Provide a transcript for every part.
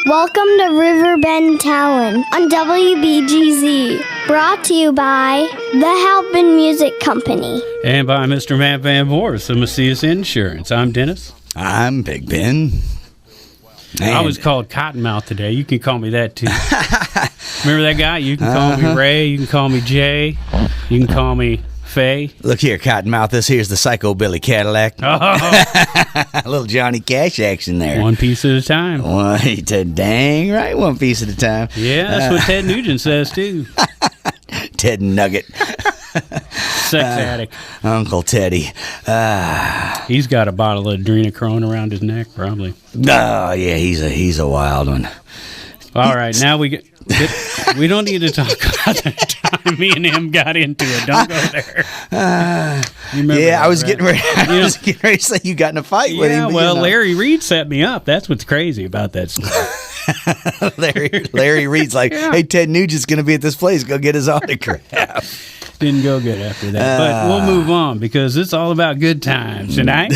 Welcome to Riverbend Talent on WBGZ. Brought to you by the Halpin Music Company. And by Mr. Matt Van Voorhis of Macias Insurance. I'm Dennis. I'm Big Ben. And I was called Cottonmouth today. You can call me that too. Remember that guy? You can call me Ray. You can call me Jay. You can call me Faye. Look here, Cottonmouth. This here's the Psychobilly Cadillac. Oh. A little Johnny Cash action there. One piece at a time. Dang right, one piece at a time. Yeah, that's what Ted Nugent says too. Ted Nugget. Sex addict. Uncle Teddy. He's got a bottle of adrenochrome around his neck, probably. Oh, yeah, he's a wild one. All right, now we don't need to talk about that time me and him got into it. Don't go there. I was getting ready. I was getting ready to say you got in a fight with him. Yeah, well, Larry Reed set me up. That's what's crazy about that story. Larry Reed's like, hey, Ted Nugent's going to be at this place. Go get his autograph. Didn't go good after that. But we'll move on because it's all about good times tonight.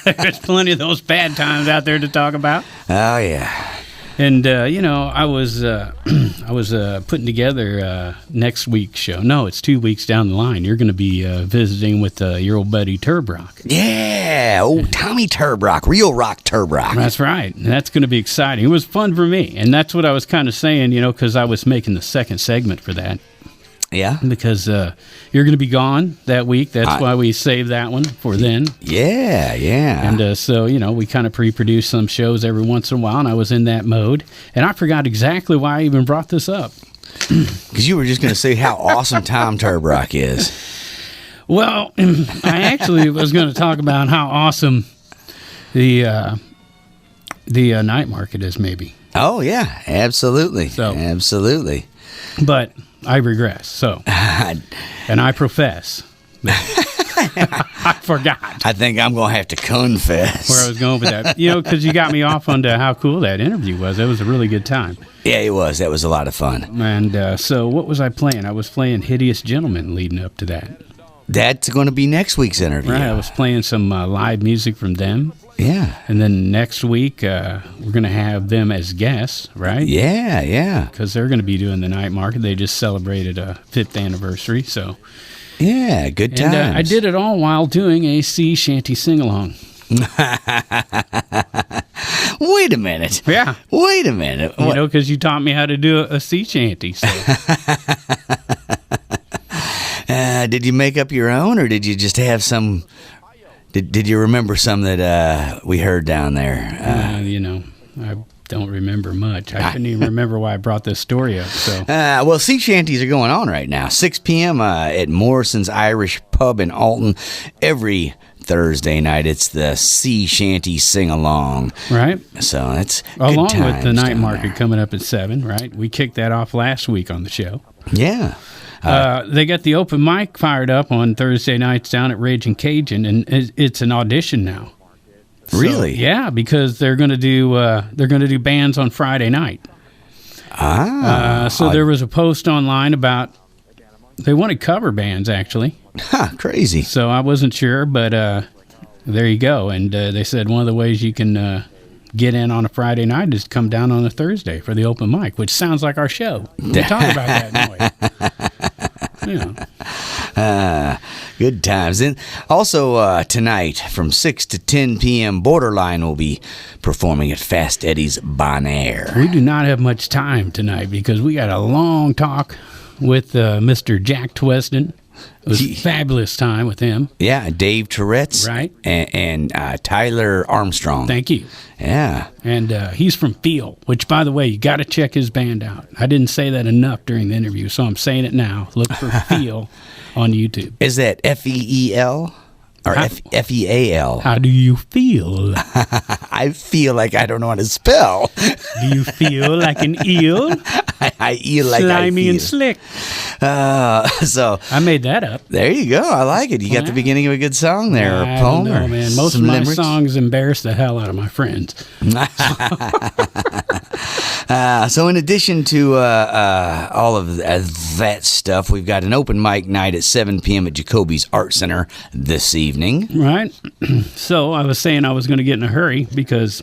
There's plenty of those bad times out there to talk about. Oh, yeah. And, I was putting together next week's show. No, it's 2 weeks down the line. You're going to be visiting with your old buddy Turbrock. Yeah, old Tommy Turbrock, real rock Turbrock. That's right. And that's going to be exciting. It was fun for me. And that's what I was kind of saying, because I was making the second segment for that. Yeah. Because you're going to be gone that week. That's why we saved that one for then. Yeah. And so, we kind of pre-produce some shows every once in a while, and I was in that mode. And I forgot exactly why I even brought this up. Because you were just going to say how awesome Tom Turbrock is. Well, I actually was going to talk about how awesome the night market is, maybe. Oh, yeah, absolutely. Absolutely. But I regress, so. And I profess. I forgot. I think I'm going to have to confess. Where I was going with that. Because you got me off onto how cool that interview was. It was a really good time. Yeah, it was. That was a lot of fun. And so what was I playing? I was playing Hideous Gentleman leading up to that. That's going to be next week's interview. Right, I was playing some live music from them. Yeah. And then next week, we're going to have them as guests, right? Yeah. Because they're going to be doing the night market. They just celebrated a 5th anniversary, so. Yeah, good times. And I did it all while doing a sea shanty sing-along. Wait a minute. Yeah. Wait a minute. Because you taught me how to do a sea shanty. So. Did you make up your own, or did you just have some... Did you remember some that we heard down there? I don't remember much. I couldn't even remember why I brought this story up. So, well, sea shanties are going on right now. 6 p.m. At Morrison's Irish Pub in Alton. Every Thursday night, it's the sea shanty sing-along. Right. So that's along good with the night market there. coming up at 7, right? We kicked that off last week on the show. Yeah. They got the open mic fired up on Thursday nights down at Raging Cajun, and it's an audition now. So, really? Yeah, because they're going to do bands on Friday night. So there was a post online about they wanted cover bands actually. Crazy. So I wasn't sure, but there you go. And they said one of the ways you can get in on a Friday night is to come down on a Thursday for the open mic, which sounds like our show. We talk about that, don't we? Yeah. Good times. And also tonight from 6 to 10 p.m., Borderline will be performing at Fast Eddie's Bon Air. We do not have much time tonight because we got a long talk with Mr. Jack Twesten. It was a fabulous time with him. Yeah, Dave Tourette's. Right. And Tyler Armstrong. Thank you. Yeah. And he's from Feel, which, by the way, you got to check his band out. I didn't say that enough during the interview, so I'm saying it now. Look for Feel on YouTube. Is that F-E-E-L? Or F-E-A-L? How do you feel? I feel like I don't know how to spell. Do you feel like an eel? I eel like slimy I feel. and slick. So I made that up. There you go. I like it. You got the beginning of a good song there, or I poem. don't know, man. Most of my songs embarrass the hell out of my friends. So in addition to all of that stuff, we've got an open mic night at 7 p.m. at Jacoby's Art Center this evening. Right. So I was saying I was going to get in a hurry because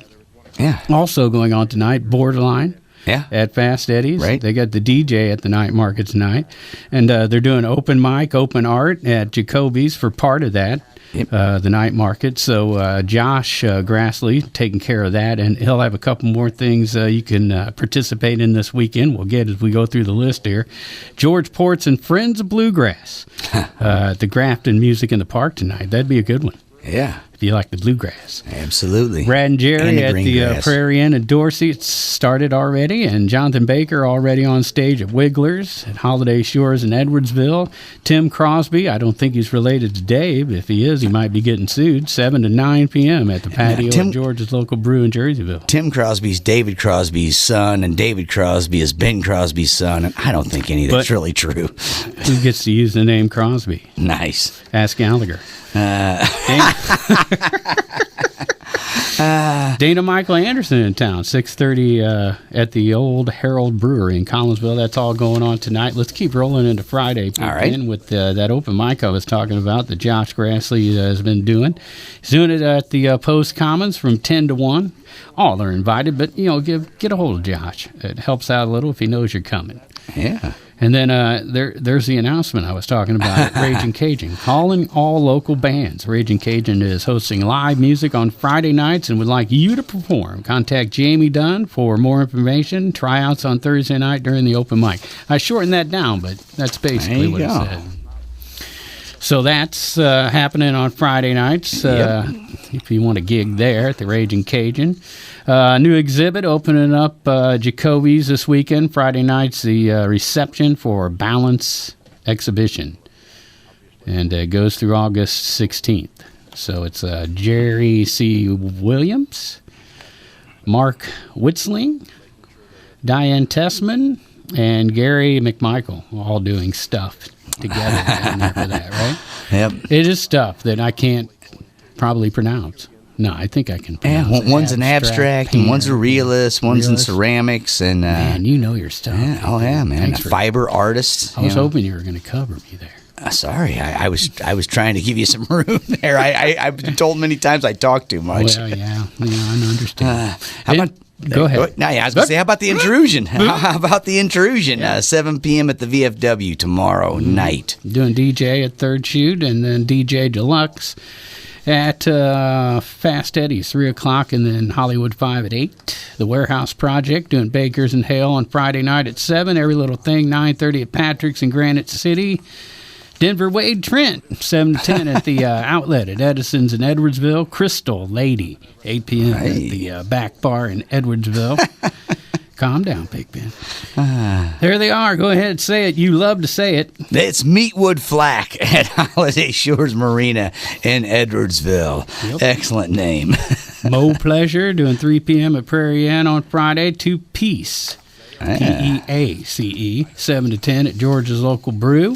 Yeah. Also going on tonight, Borderline. Yeah. At Fast Eddie's. Right. They got the DJ at the night market tonight. And they're doing open mic, open art at Jacoby's for part of that, the night market. So Josh Grassley taking care of that. And he'll have a couple more things you can participate in this weekend. We'll get as we go through the list here. George Ports and Friends of Bluegrass. The Grafton Music in the Park tonight. That'd be a good one. Yeah. If you like the bluegrass. Absolutely. Brad and Jerry And at green the grass. Prairie Inn in Dorsey. It's started already. And Jonathan Baker already on stage at Wigglers at Holiday Shores in Edwardsville. Tim Crosby, I don't think he's related to Dave. If he is, he might be getting sued. 7 to 9 p.m. at the patio at George's local brew in Jerseyville. Tim Crosby's David Crosby's son, and David Crosby is Ben Crosby's son, and I don't think any of that's really true. Who gets to use the name Crosby? Nice. Ask Gallagher. Dana Michael Anderson in town, 6:30 at the Old Herald Brewery in Collinsville. That's all going on tonight. Let's keep rolling into Friday. All right. With that open mic I was talking about that Josh Grassley has been doing. He's doing it at the Post Commons from 10 to 1. All are invited, but, get a hold of Josh. It helps out a little if he knows you're coming. Yeah. And then there's the announcement I was talking about at Raging Cajun. Calling all local bands. Raging Cajun is hosting live music on Friday nights and would like you to perform. Contact Jamie Dunn for more information. Tryouts on Thursday night during the open mic. I shortened that down, but that's basically what it said. So that's happening on Friday nights. If you want a gig there at the Raging Cajun. New exhibit opening up Jacoby's this weekend. Friday night's the reception for Balance exhibition. And it goes through August 16th. So it's Jerry C. Williams, Mark Witzling, Diane Tessman, and Gary McMichael all doing stuff together down there for that, right? Yep. It is stuff that I can't probably pronounce. No, I think I can pronounce it. One's an abstract, and one's a realist, one's in ceramics, and man, you know your stuff. Yeah, oh yeah, man, a fiber artist. I was hoping you were going to cover me there. Sorry, I was trying to give you some room there. I've been told many times I talk too much. Well, yeah, I understand. How about? Go ahead. No, I was going to say, how about the intrusion? How about the intrusion? 7 p.m. at the VFW tomorrow night. Doing DJ at Third Shoot, and then DJ Deluxe at Fast Eddie's 3 o'clock, and then Hollywood 5 at 8. The Warehouse Project doing Bakers and Hale on Friday night at 7. Every Little Thing 9:30 at Patrick's in Granite City. Denver Wade Trent 7 to 10 at the Outlet at Edison's in Edwardsville. Crystal Lady 8 p.m. at the Back Bar in Edwardsville. Calm down, Pigpen. There they are. Go ahead and say it. You love to say it. It's Meatwood Flack at Holiday Shores Marina in Edwardsville. Yep. Excellent name. Mo Pleasure doing 3 p.m. at Prairie Inn on Friday. Two Peace, P-E-A-C-E, 7 to 10 at George's local brew.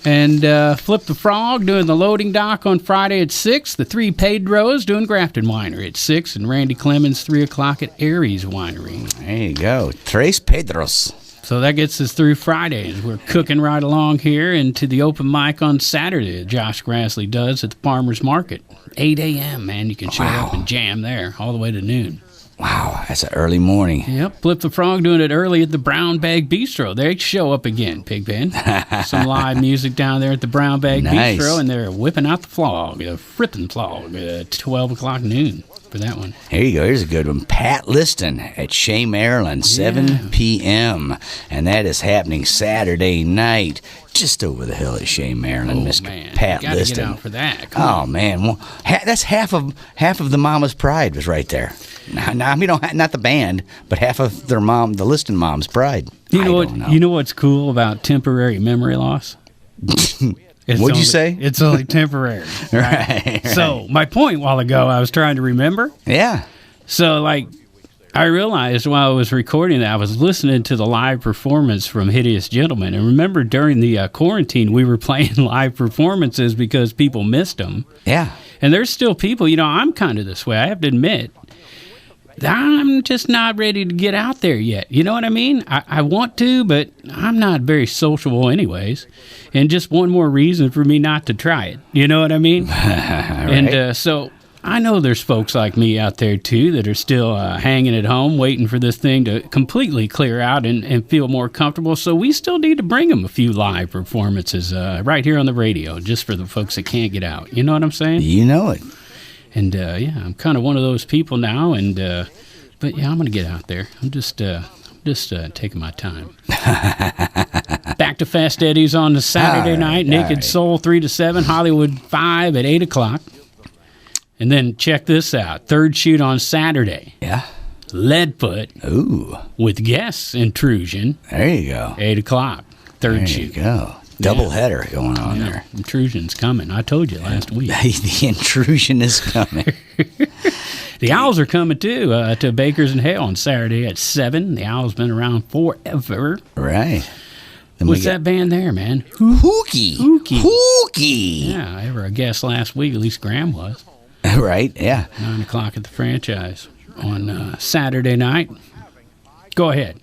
And Flip the Frog doing the loading dock on Friday at 6. The Three Pedros doing Grafton Winery at 6. And Randy Clemens, 3 o'clock at Aries Winery. There you go. Tres Pedros. So that gets us through Fridays. We're cooking right along here into the open mic on Saturday that Josh Grassley does at the Farmers Market. 8 a.m., man. You can show up and jam there all the way to noon. Wow, that's an early morning. Yep, Flip the Frog doing it early at the Brown Bag Bistro. They show up again, Pigpen. Some live music down there at the Brown Bag Bistro, and they're whipping out the flog, the frippin' flog, at 12 o'clock noon for that one. Here you go. Here's a good one. Pat Liston at Shea, Maryland, 7 p.m. And that is happening Saturday night. Just over the hill at Shea, Maryland, Mr. Man. Pat you gotta Liston. Get out for that. Come on. Man, well, that's half of the Mama's Pride was right there. Now, not the band, but half of their mom, the Liston mom's pride. You know what's cool about temporary memory loss? What'd you say? It's only temporary. Right? So my point a while ago, I was trying to remember. Yeah. So I realized while I was recording that I was listening to the live performance from Hideous Gentleman. And remember, during the quarantine, we were playing live performances because people missed them. Yeah. And there's still people, I'm kind of this way. I have to admit, I'm just not ready to get out there yet. You know what I mean? I want to, but I'm not very sociable anyways. And just one more reason for me not to try it. You know what I mean? Right. And so I know there's folks like me out there, too, that are still hanging at home, waiting for this thing to completely clear out and feel more comfortable. So we still need to bring them a few live performances right here on the radio, just for the folks that can't get out. You know what I'm saying? You know it. And, I'm kind of one of those people now. And but, I'm going to get out there. I'm just taking my time. Back to Fast Eddie's on the Saturday night. Naked Soul 3 to 7. Hollywood 5 at 8 o'clock. And then check this out. Third shoot on Saturday. Yeah. Leadfoot. Ooh. With guest intrusion. There you go. 8 o'clock. Third shoot. There you go. Double header going on there. Intrusion's coming. I told you last week. The intrusion is coming. The Owls are coming, too, to Bakers and Hale on Saturday at 7. The Owls been around forever. Right. Then What's that band there, man? Hookie. Yeah, they were a guest last week. At least Graham was. Right, yeah. 9 o'clock at the franchise on Saturday night. Go ahead.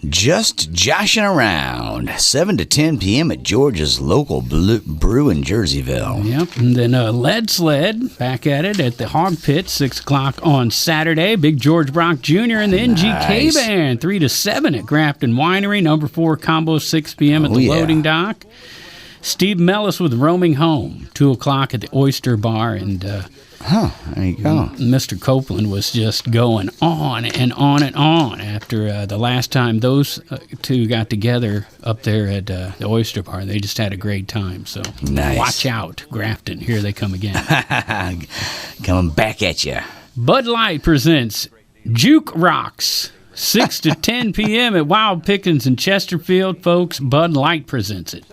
Just Joshing Around, 7 to 10 p.m. at George's local brew in Jerseyville. Yep, and then Lead Sled, back at it at the Hog Pit, 6 o'clock on Saturday. Big George Brock Jr. and the NGK Band, 3 to 7 at Grafton Winery. Number 4 combo, 6 p.m. at the Loading Dock. Steve Mellis with Roaming Home, 2 o'clock at the Oyster Bar, and there you go. Mr. Copeland was just going on and on and on after the last time those two got together up there at the Oyster Bar. They just had a great time. So watch out, Grafton. Here they come again. Coming back at you. Bud Light presents Juke Rocks. 6 to 10 p.m. at Wild Pickens in Chesterfield, folks. Bud Light presents it.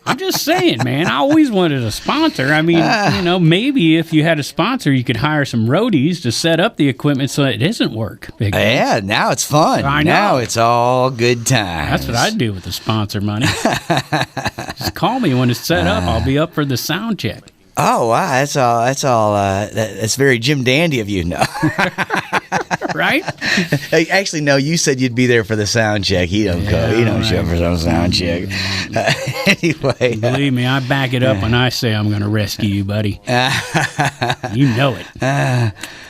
I'm just saying, man. I always wanted a sponsor. I mean, maybe if you had a sponsor, you could hire some roadies to set up the equipment so it doesn't work. Yeah, now it's fun. I know. Now it's all good times. That's what I'd do with the sponsor money. Just call me when it's set up. I'll be up for the sound check. Oh, wow. That's very Jim Dandy of you. No. Right? Actually, no, you said you'd be there for the sound check. He don't go. He don't show up for some sound check. Anyway. Believe me, I back it up when I say I'm going to rescue you, buddy. You know it.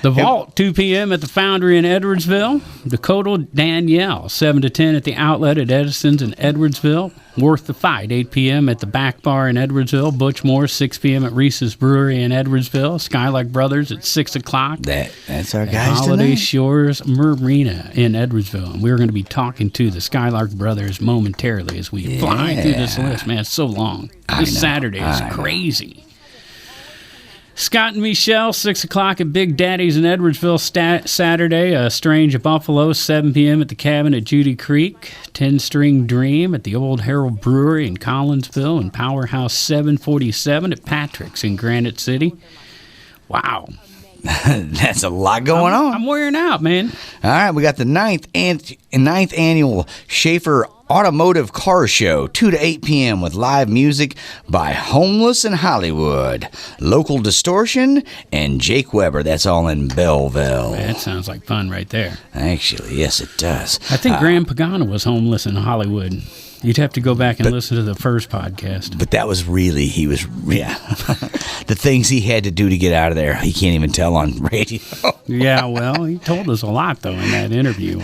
The Vault, 2 p.m. at the Foundry in Edwardsville. Dakota Danielle, 7 to 10 at the Outlet at Edison's in Edwardsville. Worth the Fight, 8 p.m. at the Back Bar in Edwardsville. Butch Moore, 6 p.m. at Reese's Brewery in Edwardsville. Skylark Brothers at 6 o'clock. That's our guys Holiday tonight. Shores Marina in Edwardsville. And we're going to be talking to the Skylark Brothers momentarily as we fly through this list. Man, it's so long. This Saturday is crazy. Scott and Michelle, 6 o'clock at Big Daddy's in Edwardsville Saturday. Strange Buffalo, 7 p.m. at the Cabin at Judy Creek. 10-String Dream at the Old Herald Brewery in Collinsville. And Powerhouse 747 at Patrick's in Granite City. Wow. That's a lot going on. I'm wearing out, man. All right, we got the ninth annual Schaefer Automotive Car Show, 2 to 8 p.m. with live music by Homeless in Hollywood, Local Distortion, and Jake Weber. That's all in Belleville. That sounds like fun right there. Actually, yes, it does. I think Graham Pagano was homeless in Hollywood. You'd have to go back and listen to the first podcast. But that was really, the things he had to do to get out of there, he can't even tell on radio. Yeah, well, he told us a lot, though, in that interview.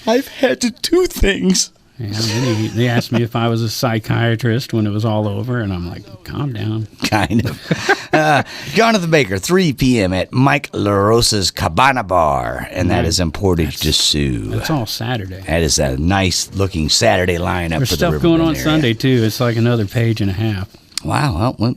I've had to do things. And then they asked me if I was a psychiatrist when it was all over, and I'm like, calm down. Kind of. Jonathan Baker, 3 p.m. at Mike LaRosa's Cabana Bar, and that is in Portage de Sioux. That's all Saturday. That is a nice-looking Saturday lineup There's for the stuff going on area. Sunday, too. It's like another page and a half. Wow, well,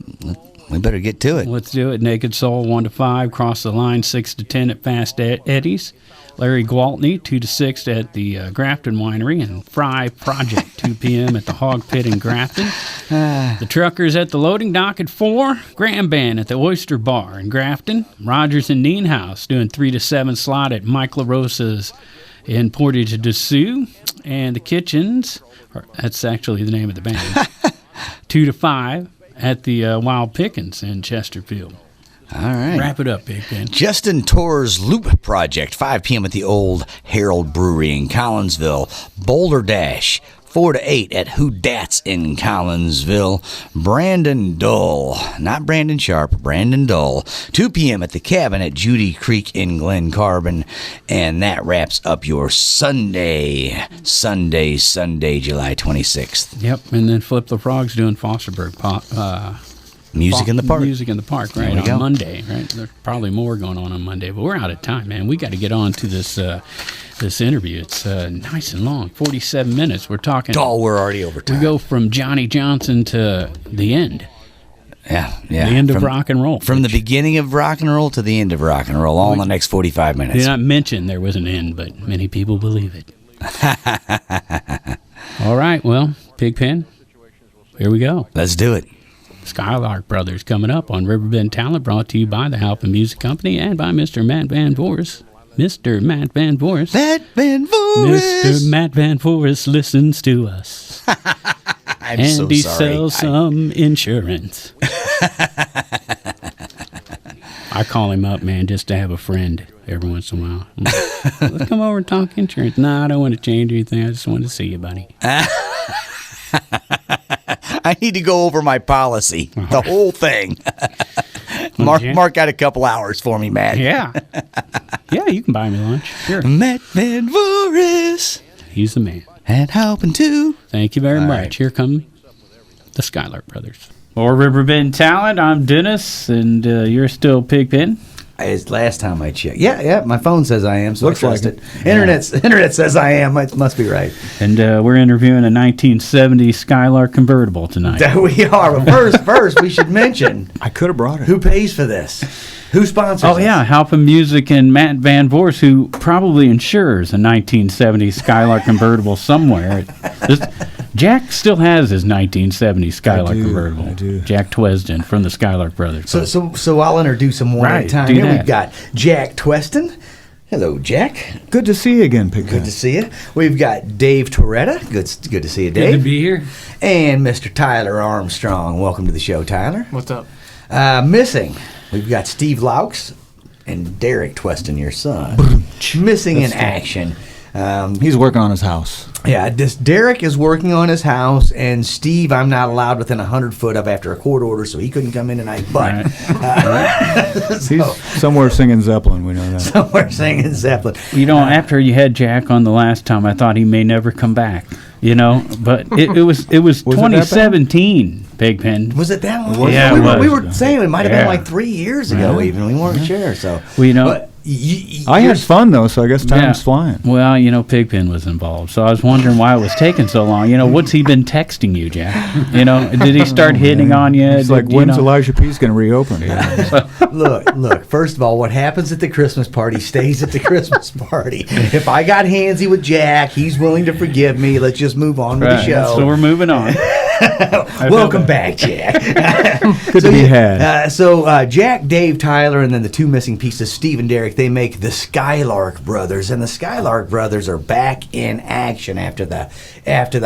we better get to it. Let's do it. Naked Soul, 1 to 5. Cross the Line, 6 to 10 at Fast Eddie's. Larry Gwaltney, 2 to 6 at the Grafton Winery, and Fry Project, 2 p.m. at the Hog Pit in Grafton. The Truckers at the Loading Dock at 4. Graham Band at the Oyster Bar in Grafton. Rogers and Neenhouse doing 3 to 7 slot at Mike LaRosa's in Portage de Sioux. And the Kitchens, that's actually the name of the band, 2 to 5 at the Wild Pickens in Chesterfield. All right. Wrap it up, Big Ben. Justin Torr's Loop Project, 5 p.m. at the Old Herald Brewery in Collinsville. Boulder Dash, 4 to 8 at Who Dats in Collinsville. Brandon Dull, not Brandon Sharp, Brandon Dull. 2 p.m. at the Cabin at Judy Creek in Glen Carbon. And that wraps up your Sunday, July 26th. Yep, and then Flip the Frog's doing Fosterburg Music in the Park. Music in the Park, right, on Monday, right? There's probably more going on Monday, but we're out of time, man. We got to get on to this this interview. It's nice and long, 47 minutes. We're talking... Oh, we're already over time. We go from Johnny Johnson to the end. Yeah. The end of rock and roll. From the beginning of rock and roll to the end of rock and roll, all in the next 45 minutes. Did not mention there was an end, but many people believe it. All right, well, Pigpen, here we go. Let's do it. Skylark Brothers coming up on Riverbend Talent, brought to you by the Halpin Music Company and by Mr. Matt Van Voorhis. Mr. Matt Van Voorhis. Matt Van Voorhis. Mr. Matt Van Voorhis listens to us. I'm and so he sorry. sells some insurance. I call him up, man, just to have a friend every once in a while. Let's come over and talk insurance. No, I don't want to change anything. I just want to see you, buddy. I need to go over my policy, the whole thing. Mark got a couple hours for me, Matt. Yeah. Yeah, you can buy me lunch. Sure. Matt Van Voorhis. He's the man. And Halpin too. Thank you very much. Right. Here come the Skylark Brothers. For Riverbend Talent, I'm Dennis, and you're still Pigpen. It's last time I checked. Yeah, my phone says I am, so Looks I trust like it. Internet says I am. It must be right. And we're interviewing a 1970 Skylark convertible tonight. There we are. But first, we should mention I could have brought it. who pays for this. Who sponsors Oh, us? yeah, Halpin Music and Matt Van Voorhis, who probably insures a 1970 Skylark convertible somewhere. Jack still has his 1970 Skylark convertible. I do. Jack Twesten from the Skylark Brothers. So I'll introduce them one at a time. do Here that. we've got Jack Twesten. Hello, Jack. Good to see you again, Pigpen. Good to see you. We've got Dave Torretta. Good to see you, Dave. Good to be here. And Mr. Tyler Armstrong. Welcome to the show, Tyler. What's up? Missing, we've got Steve Laux and Derek Twesten, your son. Missing in action. He's working on his house. Yeah, Derek is working on his house, and Steve, I'm not allowed within 100 foot of after a court order, so he couldn't come in tonight. But He's somewhere singing Zeppelin, we know that. somewhere singing Zeppelin. You know, after you had Jack on the last time, I thought he may never come back. You know, but it was that bad? 2017, Pigpen. Was it that long? Yeah, we, it was. we were saying it might have been Yeah. like 3 years ago, even. We weren't sure. So, Well, you know, but I had fun, though, so I guess time's flying. Well, you know, Pigpen was involved, so I was wondering why it was taking so long. You know, what's he been texting you, Jack? You know, did he start hitting on you? It's like, Did, you when's know? Elijah P's going to reopen? Look. First of all, what happens at the Christmas party stays at the Christmas party. If I got handsy with Jack, he's willing to forgive me. Let's just move on with the show. So we're moving on. Welcome back, Jack. Good to be had. Jack, Dave, Tyler, and then the two missing pieces, Steve and Derek, they make the Skylark Brothers, and the Skylark Brothers are back in action after the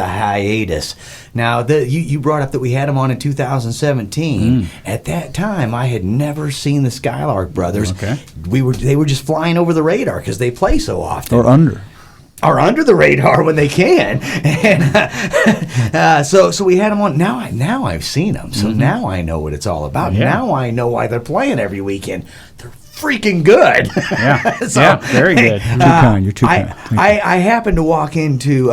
hiatus. Now, you brought up that we had them on in 2017. At that time, I had never seen the Skylark Brothers. Okay. They were just flying over the radar because they play so often. Or under. Are under the radar when they can, and so we had them on. Now I've seen them, so now I know what it's all about. Yeah. Now I know why they're playing every weekend. They're freaking good. Yeah, So, yeah, very good. You're too kind. Thank you. I happened to walk into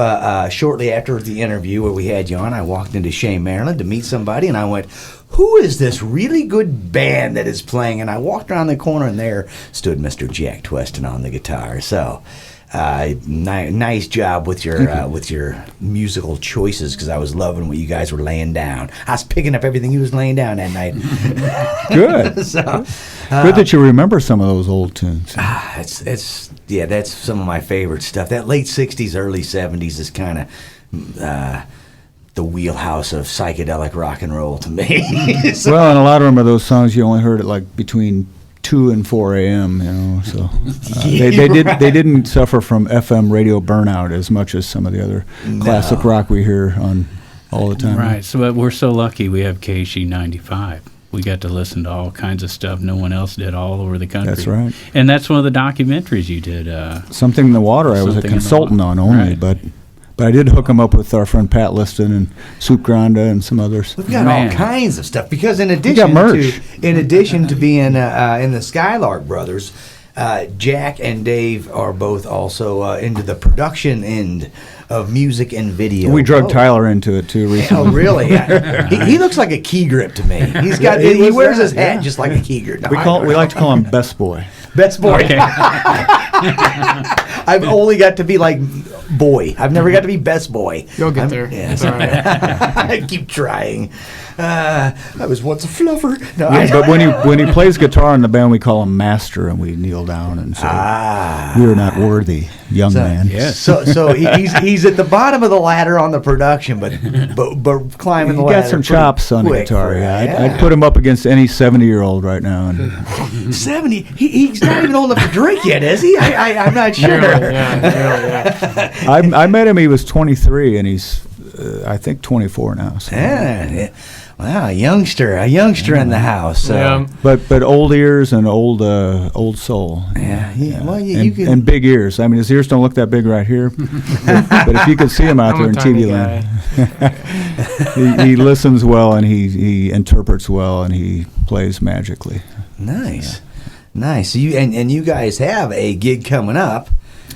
shortly after the interview where we had you on. I walked into Shea, Maryland to meet somebody, and I went, "Who is this really good band that is playing?" And I walked around the corner, and there stood Mr. Jack Twesten on the guitar. So. Nice job with your musical choices, because I was loving what you guys were laying down. I was picking up everything he was laying down that night. Good. So, Good that you remember some of those old tunes. that's some of my favorite stuff. That late '60s, early '70s is kind of the wheelhouse of psychedelic rock and roll to me. So, Well, and a lot of them are those songs you only heard at like between 2 and 4 a.m. You know, so they didn't suffer from FM radio burnout as much as some of the other classic rock we hear on all the time. Right. So but we're so lucky we have KC 95. We got to listen to all kinds of stuff no one else did all over the country. That's right. And that's one of the documentaries you did. Something in the Water. I was a Something in the consultant Water. on only, Right. but But I did hook him up with our friend Pat Liston and Soup Granda and some others. We've got all kinds of stuff because in got addition merch. to being in the Skylark Brothers, Jack and Dave are both also into the production end of music and video. We drug Tyler into it too recently. Oh, really? He looks like a key grip to me. He's got he wears his hat just like a key grip. No, We like to call him Best Boy. Best Boy. Okay. I've only got to be like boy. I've never got to be Best Boy. You'll get there. Yeah, It's all right. I keep trying. I was once a fluffer. No, But when he plays guitar in the band, we call him Master, and we kneel down and say, "We are not worthy, young man." Yes. So he's at the bottom of the ladder on the production, but climbing the He ladder. got some pretty chops on the quick guitar. for it. Yeah, I'd put him up against any 70-year-old right now. And 70. He's not even old enough to drink yet, is he? I'm not sure. Yeah. I met him. He was 23, and he's I think 24 now. So. Yeah. Wow, a youngster in the house. So. Yeah. But old ears and old soul. Yeah. Well, you and, can. and big ears. I mean, his ears don't look that big right here, but if you could see him out I'm there a in tiny TV land, he listens well and he interprets well and he plays magically. Nice. So you guys have a gig coming up.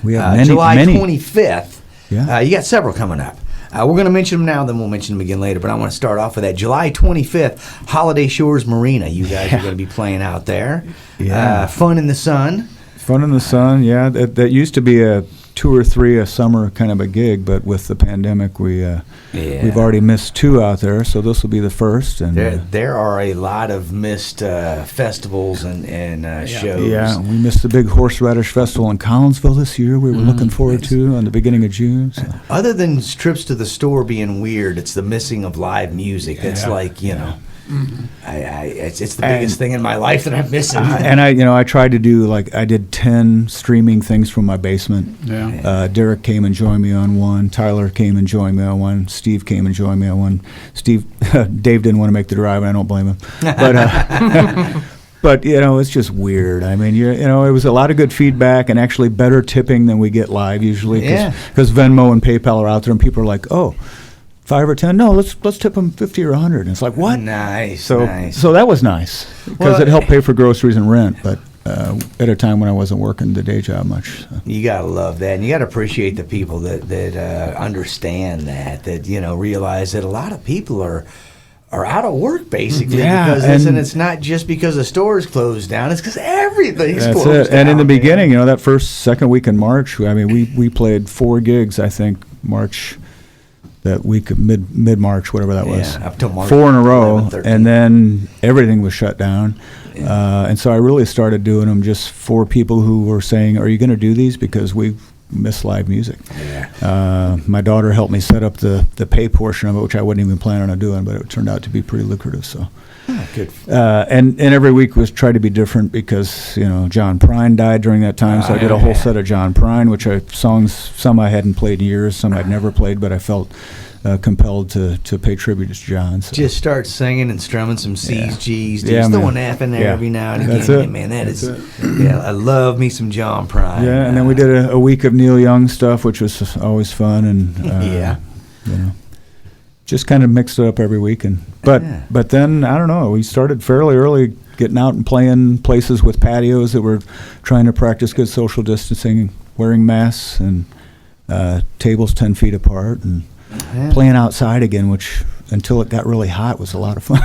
We have July many. 25th. Yeah. You got several coming up. We're going to mention them now, then we'll mention them again later. But I want to start off with that July 25th, Holiday Shores Marina. You guys are going to be playing out there. Yeah. Fun in the Sun. Fun in the Sun, yeah. That used to be a 2 or 3 a summer kind of a gig, but with the pandemic, we've already missed 2 out there, so this will be the first. And There are a lot of missed festivals and shows. yeah, we missed the big Horseradish Festival in Collinsville this year. We were looking forward to on the beginning of June. So. Other than trips to the store being weird, it's the missing of live music. That's like, it's the biggest thing in my life that I'm missing. And I tried to do I did 10 streaming things from my basement. Yeah. Derek came and joined me on one. Tyler came and joined me on one. Steve came and joined me on one. Dave didn't want to make the drive, and I don't blame him. But but it's just weird. I mean, it was a lot of good feedback and actually better tipping than we get live usually. Because Venmo and PayPal are out there, and people are like, oh. 5 or 10? No, let's tip them 50 or 100. And it's like, what? Nice. So that was nice because it helped pay for groceries and rent. But at a time when I wasn't working the day job much. So. You gotta love that, and you gotta appreciate the people that understand that realize that a lot of people are out of work basically because and it's not just because the store's closed down; it's because everything's closed down. That's it. And in the beginning, that second week in March, I mean, we played 4 gigs. I think March. That week of mid-March, whatever that was. Up till March 4 in a row, 11th, 13th. and then everything was shut down. And so I really started doing them just for people who were saying, are you going to do these? Because we miss live music. Yeah. My daughter helped me set up the pay portion of it, which I wasn't even planning on doing, but it turned out to be pretty lucrative. So. Good. And every week was tried to be different because John Prine died during that time, so I did a whole set of John Prine, which some I hadn't played in years, some I'd never played, but I felt compelled to pay tribute to John. So. Just start singing and strumming some C's, G's, D's, Yeah, throwing man. F in there Yeah. every now and again. That's it. Man, I love me some John Prine. Yeah, and then we did a week of Neil Young stuff, which was always fun, and just kind of mixed it up every week. But then I don't know. We started fairly early, getting out and playing places with patios that were trying to practice good social distancing, wearing masks and tables 10 feet apart, and playing outside again, which until it got really hot was a lot of fun.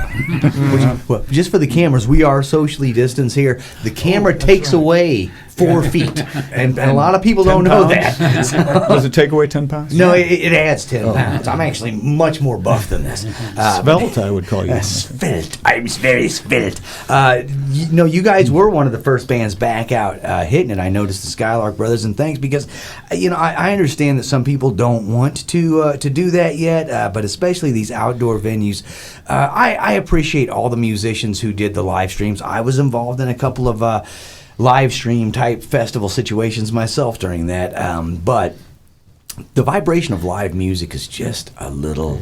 Well, just for the cameras, we are socially distanced here. The camera takes away 4 feet, and a lot of people don't know that. Does it take away 10 pounds? No, it adds 10 pounds. I'm actually much more buff than this. Svelte, I would call you. Svelte. I'm very svelte. You guys were one of the first bands back out hitting it. I noticed the Skylark Brothers, and thanks because, I understand that some people don't want to do that yet, but especially these outdoor venues. I appreciate all the musicians who did the live streams. I was involved in a couple of live stream type festival situations myself during that, but the vibration of live music is just a little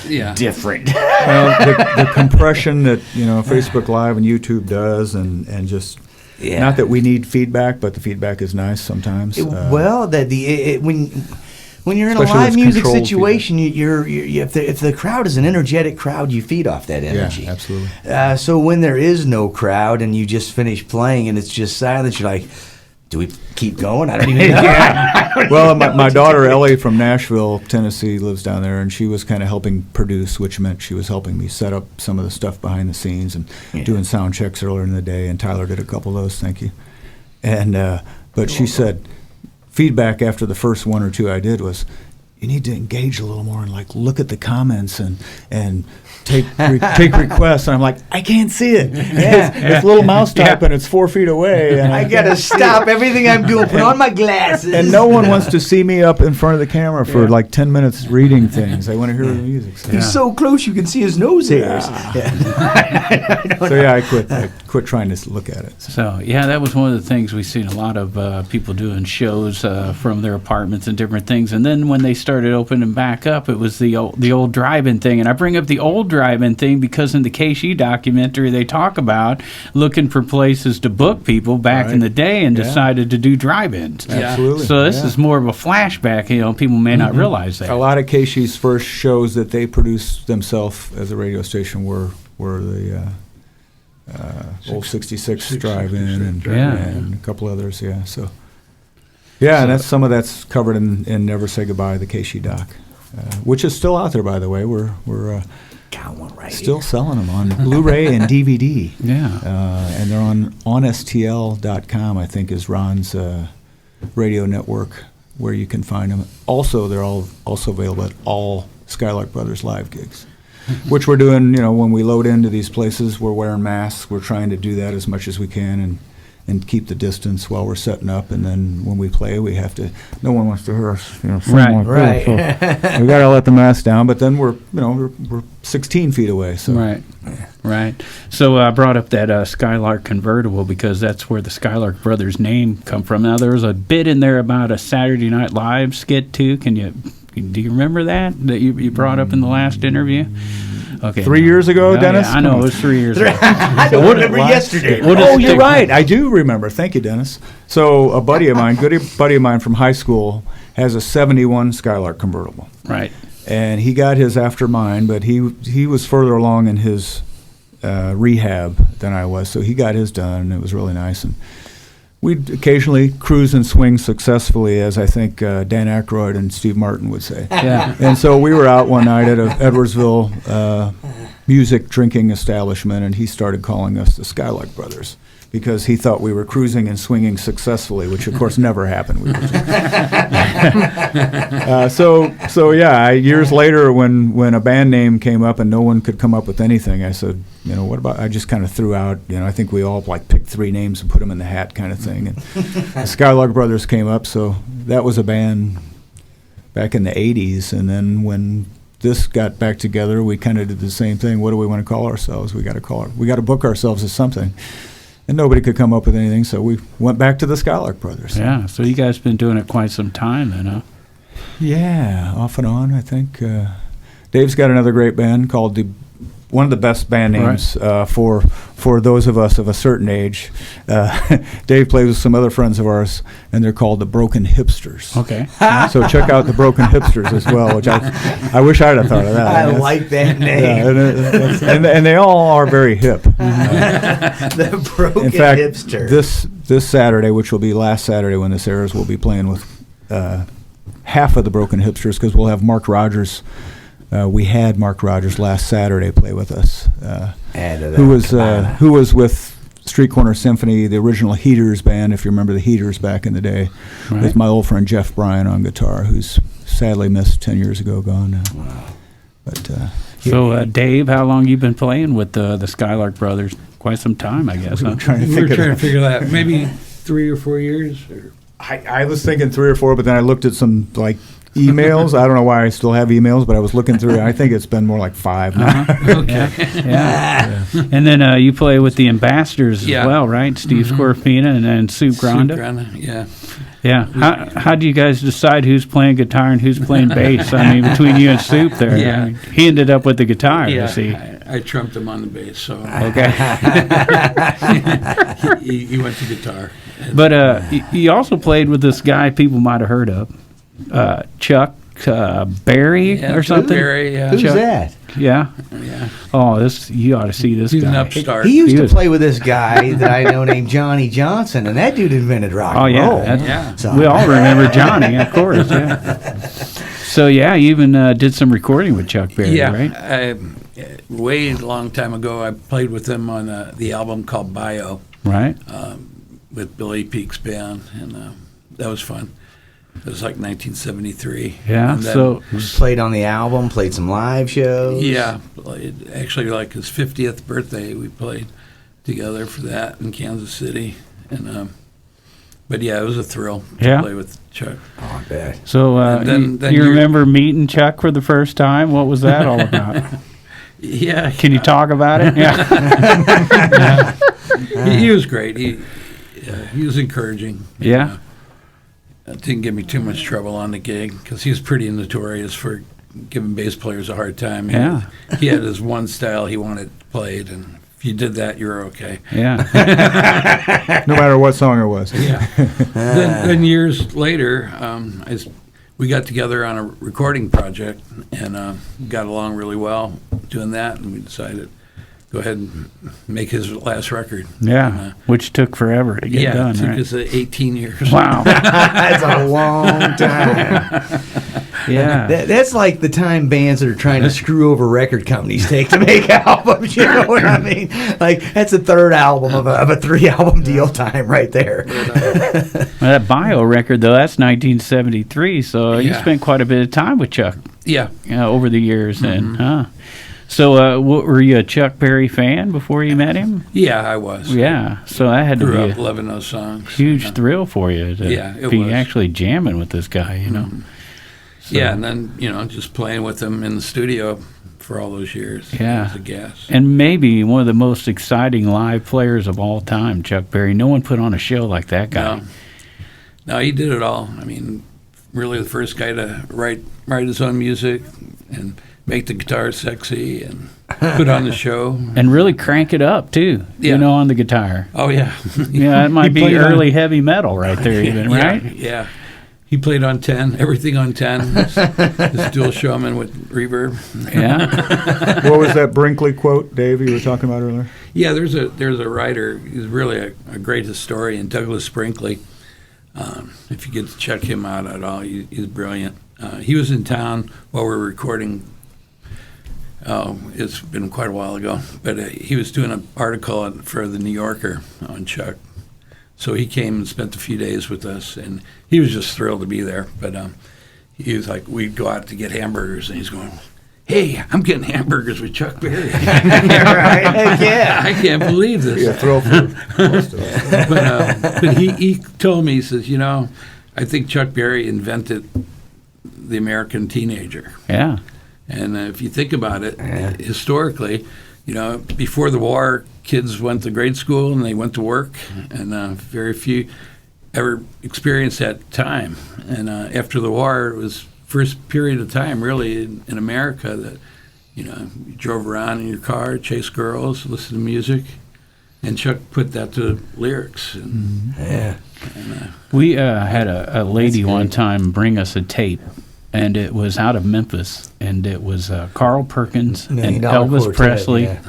different. Well, the compression that Facebook Live and YouTube does, and just not that we need feedback, but the feedback is nice sometimes. when you're in Especially a live with music controlled situation, if the crowd is an energetic crowd, you feed off that energy. Yeah, absolutely. So when there is no crowd and you just finish playing and it's just silence, you're like, do we keep going? I don't even know. Well, my daughter Ellie from Nashville, Tennessee, lives down there, and she was kind of helping produce, which meant she was helping me set up some of the stuff behind the scenes and doing sound checks earlier in the day. And Tyler did a couple of those. Thank you. And but she said feedback after the first one or two I did was, you need to engage a little more and like look at the comments and take requests. And I'm like, I can't see it. It's little mouse type and it's 4 feet away. And I gotta stop everything I'm doing, put on my glasses. And no one wants to see me up in front of the camera for like 10 minutes reading things. They want to hear the music. So. He's so close you can see his nose hairs. I quit trying to look at it. So, yeah, that was one of the things we've seen a lot of people doing shows from their apartments and different things. And then when they started opening back up, it was the old drive-in thing. And I bring up the old drive-in thing because in the KC documentary, they talk about looking for places to book people back in the day and decided to do drive-ins. Absolutely. So this is more of a flashback. People may not realize that. A lot of KC's first shows that they produced themselves as a radio station were the old 66 drive-in and a couple others. Yeah. So. Yeah, and some of that's covered in Never Say Goodbye, the KC doc, which is still out there, by the way. We're Got one right still here. selling them on Blu-ray and DVD. Yeah. And they're on STL.com, I think, is Ron's radio network where you can find them. Also, they're also available at all Skylark Brothers live gigs, which we're doing. When we load into these places, we're wearing masks. We're trying to do that as much as we can and keep the distance while we're setting up, and then when we play, we have to. No one wants to hear us, sing like this, so we got to let the mask down. But then we're 16 feet away. So right. So I brought up that Skylark convertible because that's where the Skylark Brothers name come from. Now there was a bit in there about a Saturday Night Live skit too. Do you remember that you brought up in the last interview? Okay. 3 years ago, Dennis? Yeah, I know, it was 3 years ago. I don't remember yesterday. You're right. I do remember. Thank you, Dennis. So a buddy of mine, from high school, has a 71 Skylark convertible. Right. And he got his after mine, but he was further along in his rehab than I was, so he got his done, and it was really nice. And we'd occasionally cruise and swing successfully, as I think Dan Aykroyd and Steve Martin would say. Yeah. And so we were out one night at a Edwardsville music drinking establishment, and he started calling us the Skylark Brothers because he thought we were cruising and swinging successfully, which of course never happened. We were years later, when a band name came up and no one could come up with anything, I said, what about? I just kind of threw out, I think we all picked 3 names and put them in the hat, kind of thing. And the Skylark Brothers came up, so that was a band back in the '80s. And then when this got back together, we kind of did the same thing. What do we want to call ourselves? We got to book ourselves as something. And nobody could come up with anything, so we went back to the Skylark Brothers. Yeah, so you guys been doing it quite some time then, huh? Yeah, off and on, I think. Dave's got another great band called one of the best band names for those of us of a certain age. Dave plays with some other friends of ours, and they're called the Broken Hipsters. Okay. So check out the Broken Hipsters as well, which I wish I'd have thought of that. I like that name. Yeah, and they all are very hip. The Broken In fact, Hipster. this Saturday, which will be last Saturday when this airs, we'll be playing with half of the Broken Hipsters because we'll have Mark Rogers. We had Mark Rogers last Saturday play with us, who was with Street Corner Symphony, the original Heaters band, if you remember the Heaters back in the day, with my old friend Jeff Bryan on guitar, who's sadly missed 10 years ago, gone now. Wow. But so, Dave, how long you been playing with the Skylark Brothers? Quite some time, I guess. We were trying to figure that out. Maybe 3 or 4 years. I was thinking 3 or 4, but then I looked at some emails. I don't know why I still have emails, but I was looking through. I think it's been more like 5 now. Okay. Yeah. And then you play with the Ambassadors as well, right? Steve Scorpina and then Soup Granda. Yeah. How do you guys decide who's playing guitar and who's playing bass? I mean, between you and Soup there. Yeah. I mean, he ended up with the guitar, you see. I trumped him on the bass, so Okay. he went to guitar. But he also played with this guy people might have heard of, Chuck Berry Yeah, or something. Barry, yeah. Who's Chuck- that? Yeah. Yeah. Oh, this you ought to see this He's an guy. upstart. He used He to was- play with this guy that I know named Johnny Johnson, and that dude invented rock Oh and yeah, roll. that's- Yeah. So- we all remember Johnny, of course. Yeah. So yeah, you even did some recording with Chuck Berry, Yeah, right? way long time ago, I played with them on the album called Bio Right. with Billy Peake's band, and that was fun. It was like 1973. Yeah. And then- So Played on the album, played some live shows. yeah, actually, like his 50th birthday, we played together for that in Kansas City, and but yeah, it was a thrill to Yeah. play with Chuck. Oh, I bet. So And then you you're- remember meeting Chuck for the first time? What was that all about? Yeah, Can you talk about it? Yeah. he was great. He was encouraging. Yeah. Didn't give me too much trouble on the gig because he was pretty notorious for giving bass players a hard time. Yeah. He had his one style he wanted played, and if you did that, you were okay. Yeah. No matter what song it was. Yeah. then years later, we got together on a recording project and got along really well doing that, and we decided go ahead and make his last record. Yeah. Which took forever to get Yeah, done, it took right? us 18 years. Wow. That's a long time. Yeah. That's like the time bands that are trying to screw over record companies take to make albums. You know what I mean? Like, that's a third album of a 3-album deal time right there. Well, that Bio record, though, that's 1973, so you Yeah. spent quite a bit of time with Chuck Yeah. over the years. And So were you a Chuck Berry fan before you met him? Yeah, I was. Yeah. So that had to Grew be up a loving those songs. huge Yeah. thrill for you to Yeah, it be was. actually jamming with this guy, you know? So- Yeah, and then, just playing with them in the studio for all those years. Yeah. It was a gas. And maybe one of the most exciting live players of all time, Chuck Berry. No one put on a show like that guy. No, he did it all. I mean, really the first guy to write his own music and make the guitar sexy and put on the show. And really crank it up, too, Yeah. on the guitar. Oh, yeah. Yeah, it might He be played on- early heavy metal right there even, Yeah, right? Yeah. He played on 10, everything on 10. His dual showman with reverb. Yeah. What was that Brinkley quote, Dave, you were talking about earlier? Yeah, there's a writer. He's really a great historian, Douglas Brinkley. If you get to check him out at all, he's brilliant. He was in town while we were recording. It's been quite a while ago, but he was doing an article for the New Yorker on Chuck. So he came and spent a few days with us, and he was just thrilled to be there. But he was like, we'd go out to get hamburgers, and he's going, "Hey, I'm getting hamburgers with Chuck Berry." Right? Heck yeah. I can't believe this. Yeah, thrill for most of us. But he told me, he says, I think Chuck Berry invented the American teenager. Yeah. And if you think about it, historically, before the war, kids went to grade school and they went to work, and very few ever experienced that time. And after the war, it was first period of time, really, in America that, you drove around in your car, chased girls, listened to music, and Chuck put that to lyrics. And, Yeah. We had a lady one time bring us a tape, and it was out of Memphis, and it was Carl Perkins and $1 Million Elvis Quartet, Presley, yeah.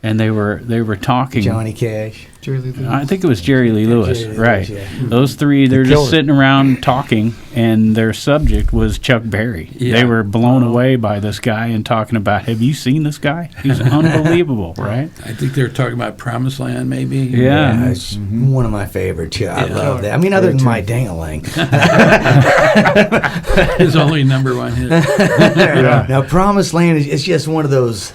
and they were talking. Johnny Cash. I think it was Jerry Lee Lewis, Jerry Lee right? Lewis, Those three, they're killed just it. sitting around talking, and their subject was Chuck Berry. Yeah. They were blown away by this guy and talking about, have you seen this guy? He's unbelievable, right? I think they were talking about Promised Land, maybe. Yeah. It's one of my favorites. Yeah, I Yeah. love that. I mean, other than my dang-a-ling. His only #1 hit. Now, Promised Land is just one of those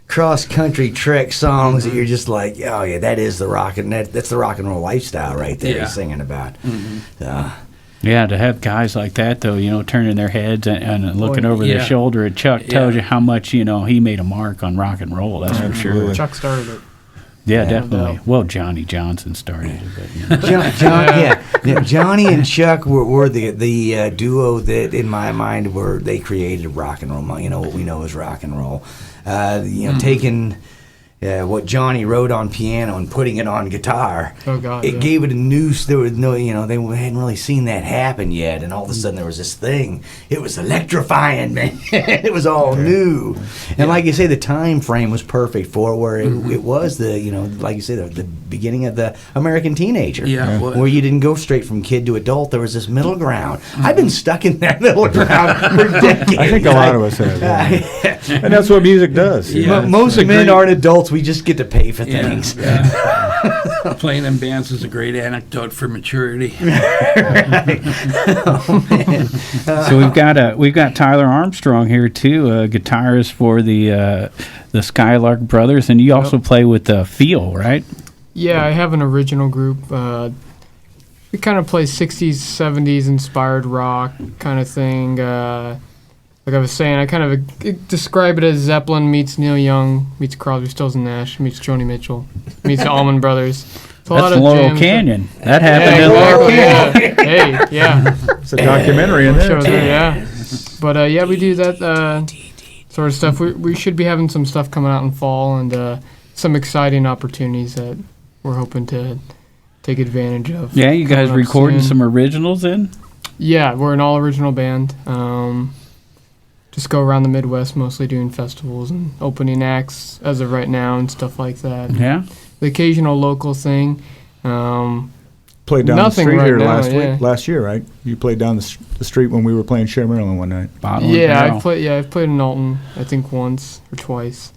cross-country trek songs that you're just like, oh yeah, that is the rock and that's the rock and roll lifestyle right there. Yeah. He's singing about. Yeah, to have guys like that, though, turning their heads and looking over their yeah. shoulder at Chuck tells Yeah. you how much, he made a mark on rock and roll, that's for sure. Chuck started it. Yeah, definitely. Well, Johnny Johnson started it. But, Johnny and Chuck were the duo that, in my mind, they created rock and roll. What we know as rock and roll. Taking what Johnny wrote on piano and putting it on guitar. Oh God! It gave it a new. There was no, they hadn't really seen that happen yet, and all of a sudden there was this thing. It was electrifying, man. It was all new, and like you say, the time frame was perfect for it, where it was the, like you say, the beginning of the American teenager. Yeah. Where you didn't go straight from kid to adult. There was this middle ground. I've been stuck in that middle ground for decades. I think a lot of us have. Yeah. And that's what music does. Yeah. Most men aren't adults. We just get to pay for things. Yeah. Playing in bands is a great anecdote for maturity. So we've got Tyler Armstrong here too, a guitarist for the Skylark Brothers, and you also play with Feel, right? Yeah, I have an original group. We kind of play 60s, 70s inspired rock kind of thing. Like I was saying, I kind of describe it as Zeppelin meets Neil Young, meets Crosby, Stills and Nash, meets Joni Mitchell, meets the Allman Brothers. It's That's Laurel jams. That happened in Laurel Canyon. Yeah. Hey, yeah. It's a documentary in there. Shows there, yeah. But yeah, we do that sort of stuff. We should be having some stuff coming out in fall and some exciting opportunities that we're hoping to take advantage of. Yeah, you guys coming up recording soon. some originals then? Yeah, we're an all original band. Just go around the Midwest, mostly doing festivals and opening acts as of right now and stuff like that. Yeah. The occasional local thing. Played down Nothing the street right here now, last year, right? You played down the street when we were playing Cher Maryland one night. Bottle and Yeah, barrel. I've played in Alton, I think once or twice.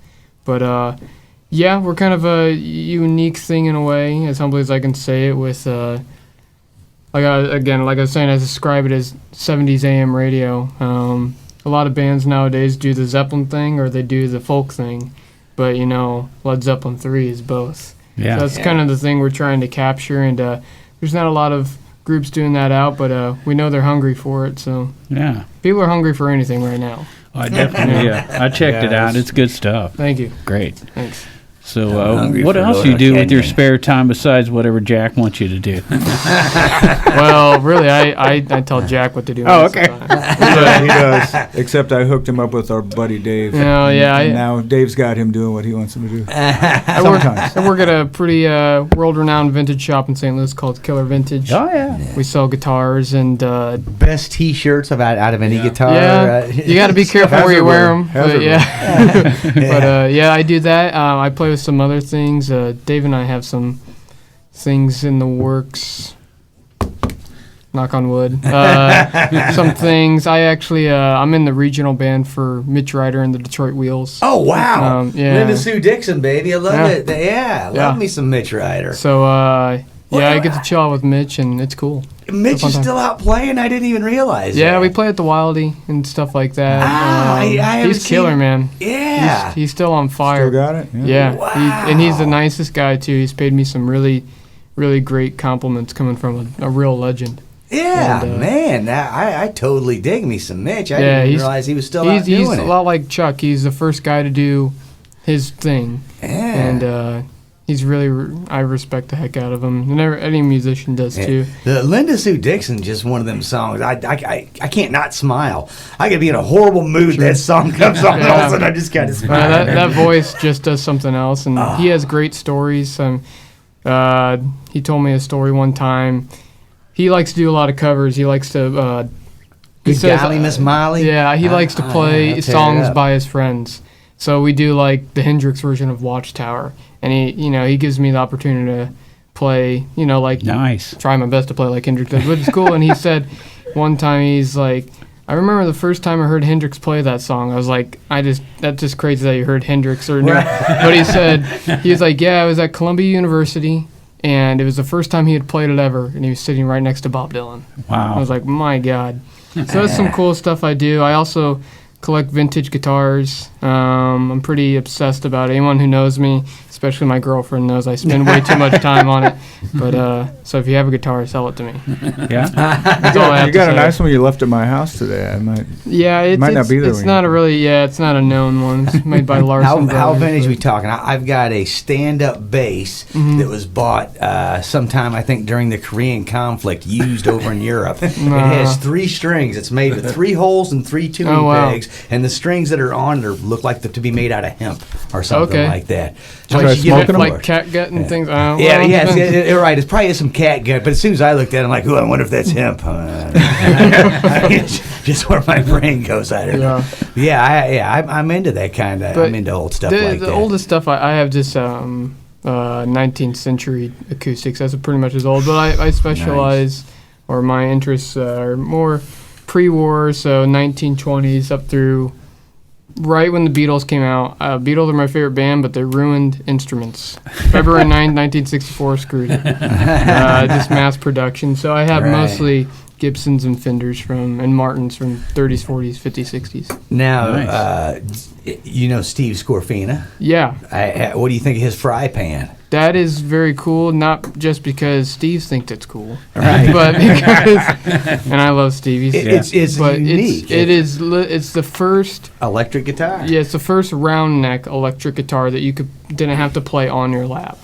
But yeah, we're kind of a unique thing in a way, as humbly as I can say it. With like I was saying, I describe it as 70s AM radio. A lot of bands nowadays do the Zeppelin thing or they do the folk thing, but Led Zeppelin 3 is both. Yeah. So that's kind of the thing we're trying to capture, and there's not a lot of groups doing that out, but we know they're hungry for it. So Yeah. people are hungry for anything right now. I definitely, I checked it out. It's good stuff. Thank you. Great. Thanks. So, hungry what for else Loyal you do with your Canyon. spare time besides whatever Jack wants you to do? Well, really, I tell Jack what to do. Oh, most of the okay. time. He does, except I hooked him up with our buddy Dave. No, yeah, And now Dave's got him doing what he wants him to do. I work at a pretty world-renowned vintage shop in St. Louis called Killer Vintage. Oh, yeah. We sell guitars and Best T-shirts out of any guitar. you got to be careful where you wear them. Hazard But yeah, but yeah, I do that. I play with some other things. Dave and I have some things in the works. Knock on wood. Some things. I actually, I'm in the regional band for Mitch Ryder and the Detroit Wheels. Oh wow! Yeah. Linda Sue Dixon, baby, I love Yeah. it. Yeah, Yeah. love me some Mitch Ryder. So, yeah, I get to chill out with Mitch, and it's cool. Mitch fun is time. still out playing. I didn't even realize. Yeah, that. we play at the Wildy and stuff like that. I haven't he's killer, seen- man. Yeah. He's still on fire. Still got it? Yeah, Wow. and he's the nicest guy too. He's paid me some really, really great compliments coming from a real legend. Yeah, And, man, I totally dig me some Mitch. I Yeah, didn't he's- realize he was still out He's doing a it. lot like Chuck. He's the first guy to do his thing, Yeah. and he's really I respect the heck out of him. And any musician does too. The Linda Sue Dixon, just one of them songs. I can't not smile. I could be in a horrible mood. That song comes on, all of a sudden I just kind of smile. That voice just does something else, and he has great stories. He told me a story one time. He likes to do a lot of covers. He likes to. He Good says, golly, Miss Molly. Yeah, he likes to I'll play tear it songs up. by his friends. So we do like the Hendrix version of Watchtower, and he gives me the opportunity to play. Like Nice. try my best to play like Hendrix does, which is cool. And he said one time he's like, I remember the first time I heard Hendrix play that song. I was like, that's just crazy that you heard Hendrix or But he said he was like, yeah, I was at Columbia University. And it was the first time he had played it ever, and he was sitting right next to Bob Dylan. I Wow. was like, my God. So that's some cool stuff I do. I also collect vintage guitars. I'm pretty obsessed about it. Anyone who knows me, especially my girlfriend, knows I spend way too much time on it. But so if you have a guitar, sell it to me. Yeah. That's all I have You to got a say. nice one you left at my house today. I might. Yeah, Might not be there it's when not you- a really, it's not a known one. It's made by Larson How Brothers, vintage but- we talking? I've got a stand-up bass that was bought sometime, I think, during the Korean conflict, used over in Europe. It has 3 strings. It's made with 3 holes and 3 tuning Oh, wow. pegs, and the strings that are on it are look like to be made out of hemp or something Okay. like that. Try once you get smoking it them? for Like catgut and things. yeah, Well, yeah, depends. you're right. It's probably some cat gut, but as soon as I looked at it, I'm like, "Ooh, I wonder if that's hemp." Just where my brain goes. I don't know. Yeah, I'm into that kind of. But I'm into old stuff the, like the that. oldest stuff I have just 19th century acoustics. That's pretty much as old. But I specialize, or my interests are more pre-war, so 1920s up through right when the Beatles came out. Beatles are my favorite band, but they ruined instruments. February 9th, 1964 screwed it. Just mass production. So I have Right. mostly Gibsons and Fenders and Martins from 30s, 40s, 50s, 60s. Now, you know Steve Scorfina. Yeah. What do you think of his fry pan? That is very cool, not just because Steve thinks it's cool, Right. but because, and I love Steve. It's but unique. It's the first, Electric guitar. yeah, it's the first round neck electric guitar that you didn't have to play on your lap.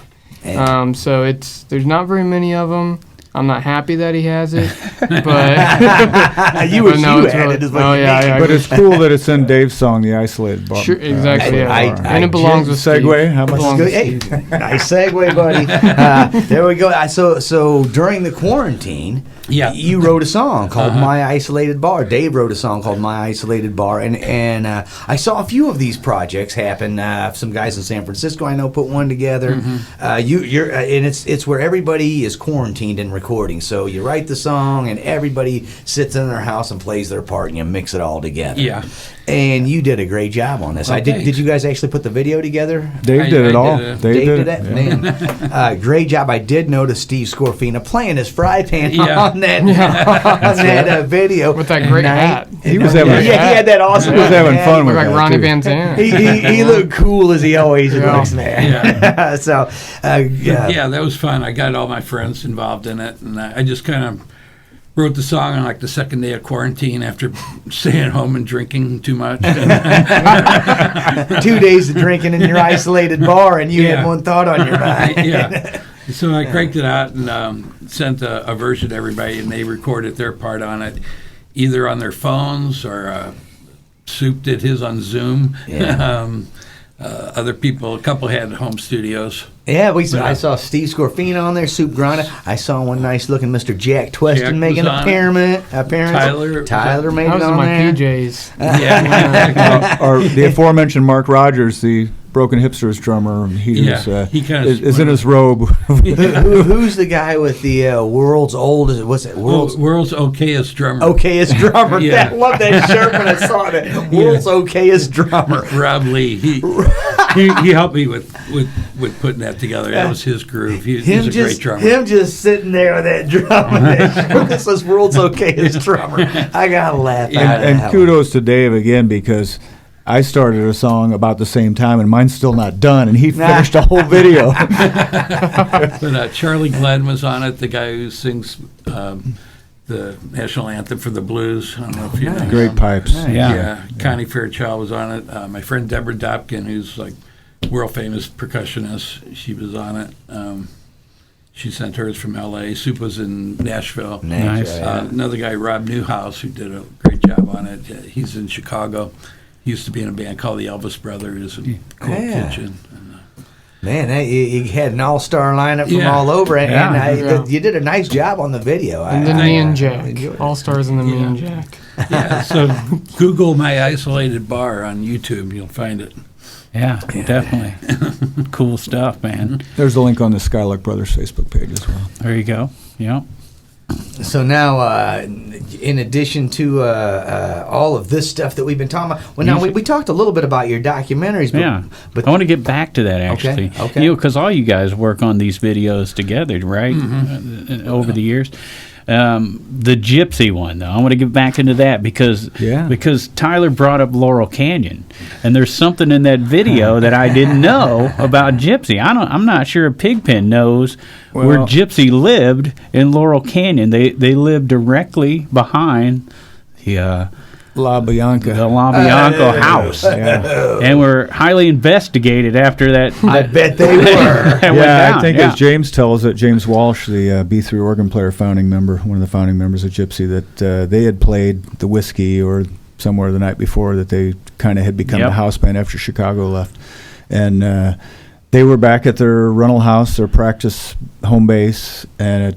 And- So there's not very many of them. I'm not happy that he has it, but you wish no, you it's had really- it. Is what oh, you yeah, mean. yeah. But it's cool that it's in Dave's song, The Isolated Bar. Sure, exactly, yeah. I And it belongs with Steve. Segue, how It much belongs Good. with Hey, Steve. nice segue, buddy. There we go. So during the quarantine, Yeah. you wrote a song called "My Isolated Bar." Dave wrote a song called "My Isolated Bar," and I saw a few of these projects happen. Some guys in San Francisco I know put one together. You're and it's where everybody is quarantined and recording. So you write the song, and everybody sits in their house and plays their part, and you mix it all together. Yeah. And you did a great job on this. Oh, Did thanks. you guys actually put the video together? Dave did it I all. did it. Dave did it. that? Yeah. Man, great job. I did notice Steve Scorfina playing his fry pan Yeah. on that video. With that great hat. He was having, Yeah, he had that awesome. he was having hat. fun Look with like that, Ronnie too. Van Zant. He looked cool as he always Yeah. looks, man. So, yeah. Yeah, that was fun. I got all my friends involved in it, and I just kind of wrote the song on like the second day of quarantine after staying home and drinking too much. 2 days of drinking in your isolated bar, and you Yeah. had one thought on your mind. Yeah. So I cranked it out and sent a version to everybody, and they recorded their part on it, either on their phones or Soup did his on Zoom. Yeah. Other people, a couple had home studios. Yeah, I saw Steve Scorfina on there, Soup Grana. I saw one nice looking Mr. Jack Twesten Jack making was an on it. appearance. Tyler made I it was in on my there. PJs. Yeah. Or the aforementioned Mark Rogers, the Broken Hipsters drummer, he Yeah, he kinda is in his robe. Who's the guy with the world's oldest? What's it? World's World's okayest drummer. okayest drummer. Yeah. I love that shirt when I saw that. World's okayest drummer. Rob Lee. He helped me with putting that together. That was his groove. He's a great drummer. Him just sitting there with that drum. And that shirt that says "World's okayest drummer." I gotta laugh. Yeah. at And that kudos to Dave again, because I started a song about the same time, and mine's still not done, and he finished a whole video. But Charlie Glenn was on it, the guy who sings the national anthem for the blues. I don't know if you know. Great pipes. Yeah. Connie Fairchild was on it. My friend Deborah Dopkin, who's like world famous percussionist, she was on it. She sent hers from L.A. Soup was in Nashville. Nice. Another guy, Rob Newhouse, who did a great job on it. He's in Chicago. He used to be in a band called the Elvis Brothers and Cold Yeah. Kitchen. Man, you had an all-star lineup from Yeah. all over, and Yeah. you did a nice job on the video. And then me and Jack. All Stars and then me and Jack. Yeah, so Google My Isolated Bar on YouTube. You'll find it. Yeah, definitely. Cool stuff, man. There's a link on the Skylark Brothers Facebook page as well. There you go. Yeah. So now, in addition to all of this stuff that we've been talking about, well, now we talked a little bit about your documentaries, but, Yeah. but I want to get back to that, actually. okay. You know, because all you guys work on these videos together, right? Over the years. The Gypsy one, though, I want to get back into that because Tyler brought up Laurel Canyon, and there's something in that video that I didn't know about Gypsy. I'm not sure Pigpen knows where Gypsy lived in Laurel Canyon. They lived directly behind the La Bianca. the La Bianca house, and were highly investigated after that. I bet they were. that went Yeah, down. I think Yeah. as James tells it, James Walsh, the B3 organ player, founding member, one of the founding members of Gypsy, that they had played the Whiskey or somewhere the night before that they kind of had become the house band after Chicago left. And they were back at their rental house, their practice home base, and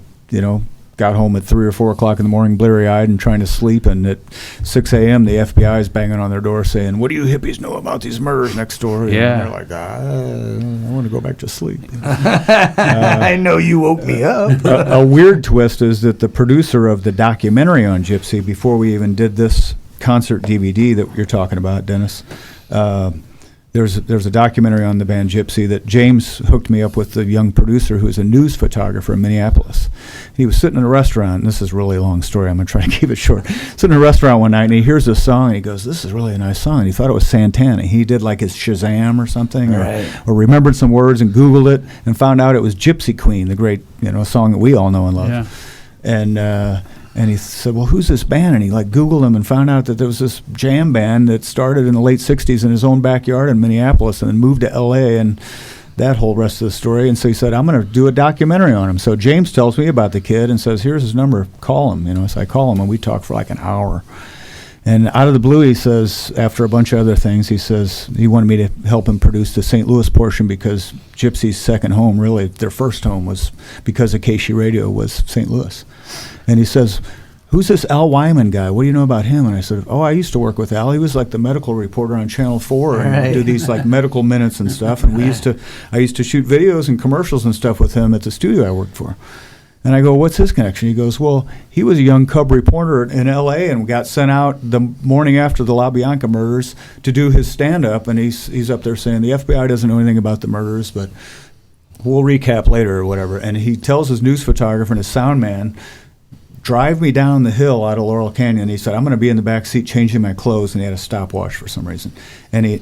got home at 3 or 4 o'clock in the morning, bleary-eyed and trying to sleep. And at 6 a.m., the FBI is banging on their door saying, "What do you hippies know about these murders next door?" And they're like, I want to go back to sleep. I know you woke me up. A weird twist is that the producer of the documentary on Gypsy, before we even did this concert DVD that you're talking about, Dennis, there's a documentary on the band Gypsy that James hooked me up with, the young producer who's a news photographer in Minneapolis. He was sitting in a restaurant, and this is a really long story, I'm going to try to keep it short. Sitting in a restaurant one night, and he hears this song, and he goes, "This is really a nice song." And he thought it was Santana. He did like his Shazam or something, or remembered some words and Googled it, and found out it was Gypsy Queen, the great song that we all know and love. Yeah. And he said, "Well, who's this band?" And he Googled them and found out that there was this jam band that started in the late 60s in his own backyard in Minneapolis and then moved to L.A. and that whole rest of the story. And so he said, "I'm going to do a documentary on him." So James tells me about the kid and says, "Here's his number. Call him." So I call him and we talk for like an hour. And out of the blue, he says, after a bunch of other things, he says he wanted me to help him produce the St. Louis portion because Gypsy's second home, really, their first home was because of KC Radio was St. Louis. And he says, "Who's this Al Wyman guy? What do you know about him?" And I said, "Oh, I used to work with Al. He was like the medical reporter on Channel 4 and do these medical minutes and stuff. And I used to shoot videos and commercials and stuff with him at the studio I worked for." And I go, "What's his connection?" He goes, "Well, he was a young cub reporter in L.A. and got sent out the morning after the La Bianca murders to do his stand-up. And he's up there saying, the FBI doesn't know anything about the murders, but we'll recap later," or whatever. And he tells his news photographer and his sound man, "Drive me down the hill out of Laurel Canyon." He said, "I'm going to be in the back seat changing my clothes," and he had a stopwatch for some reason. And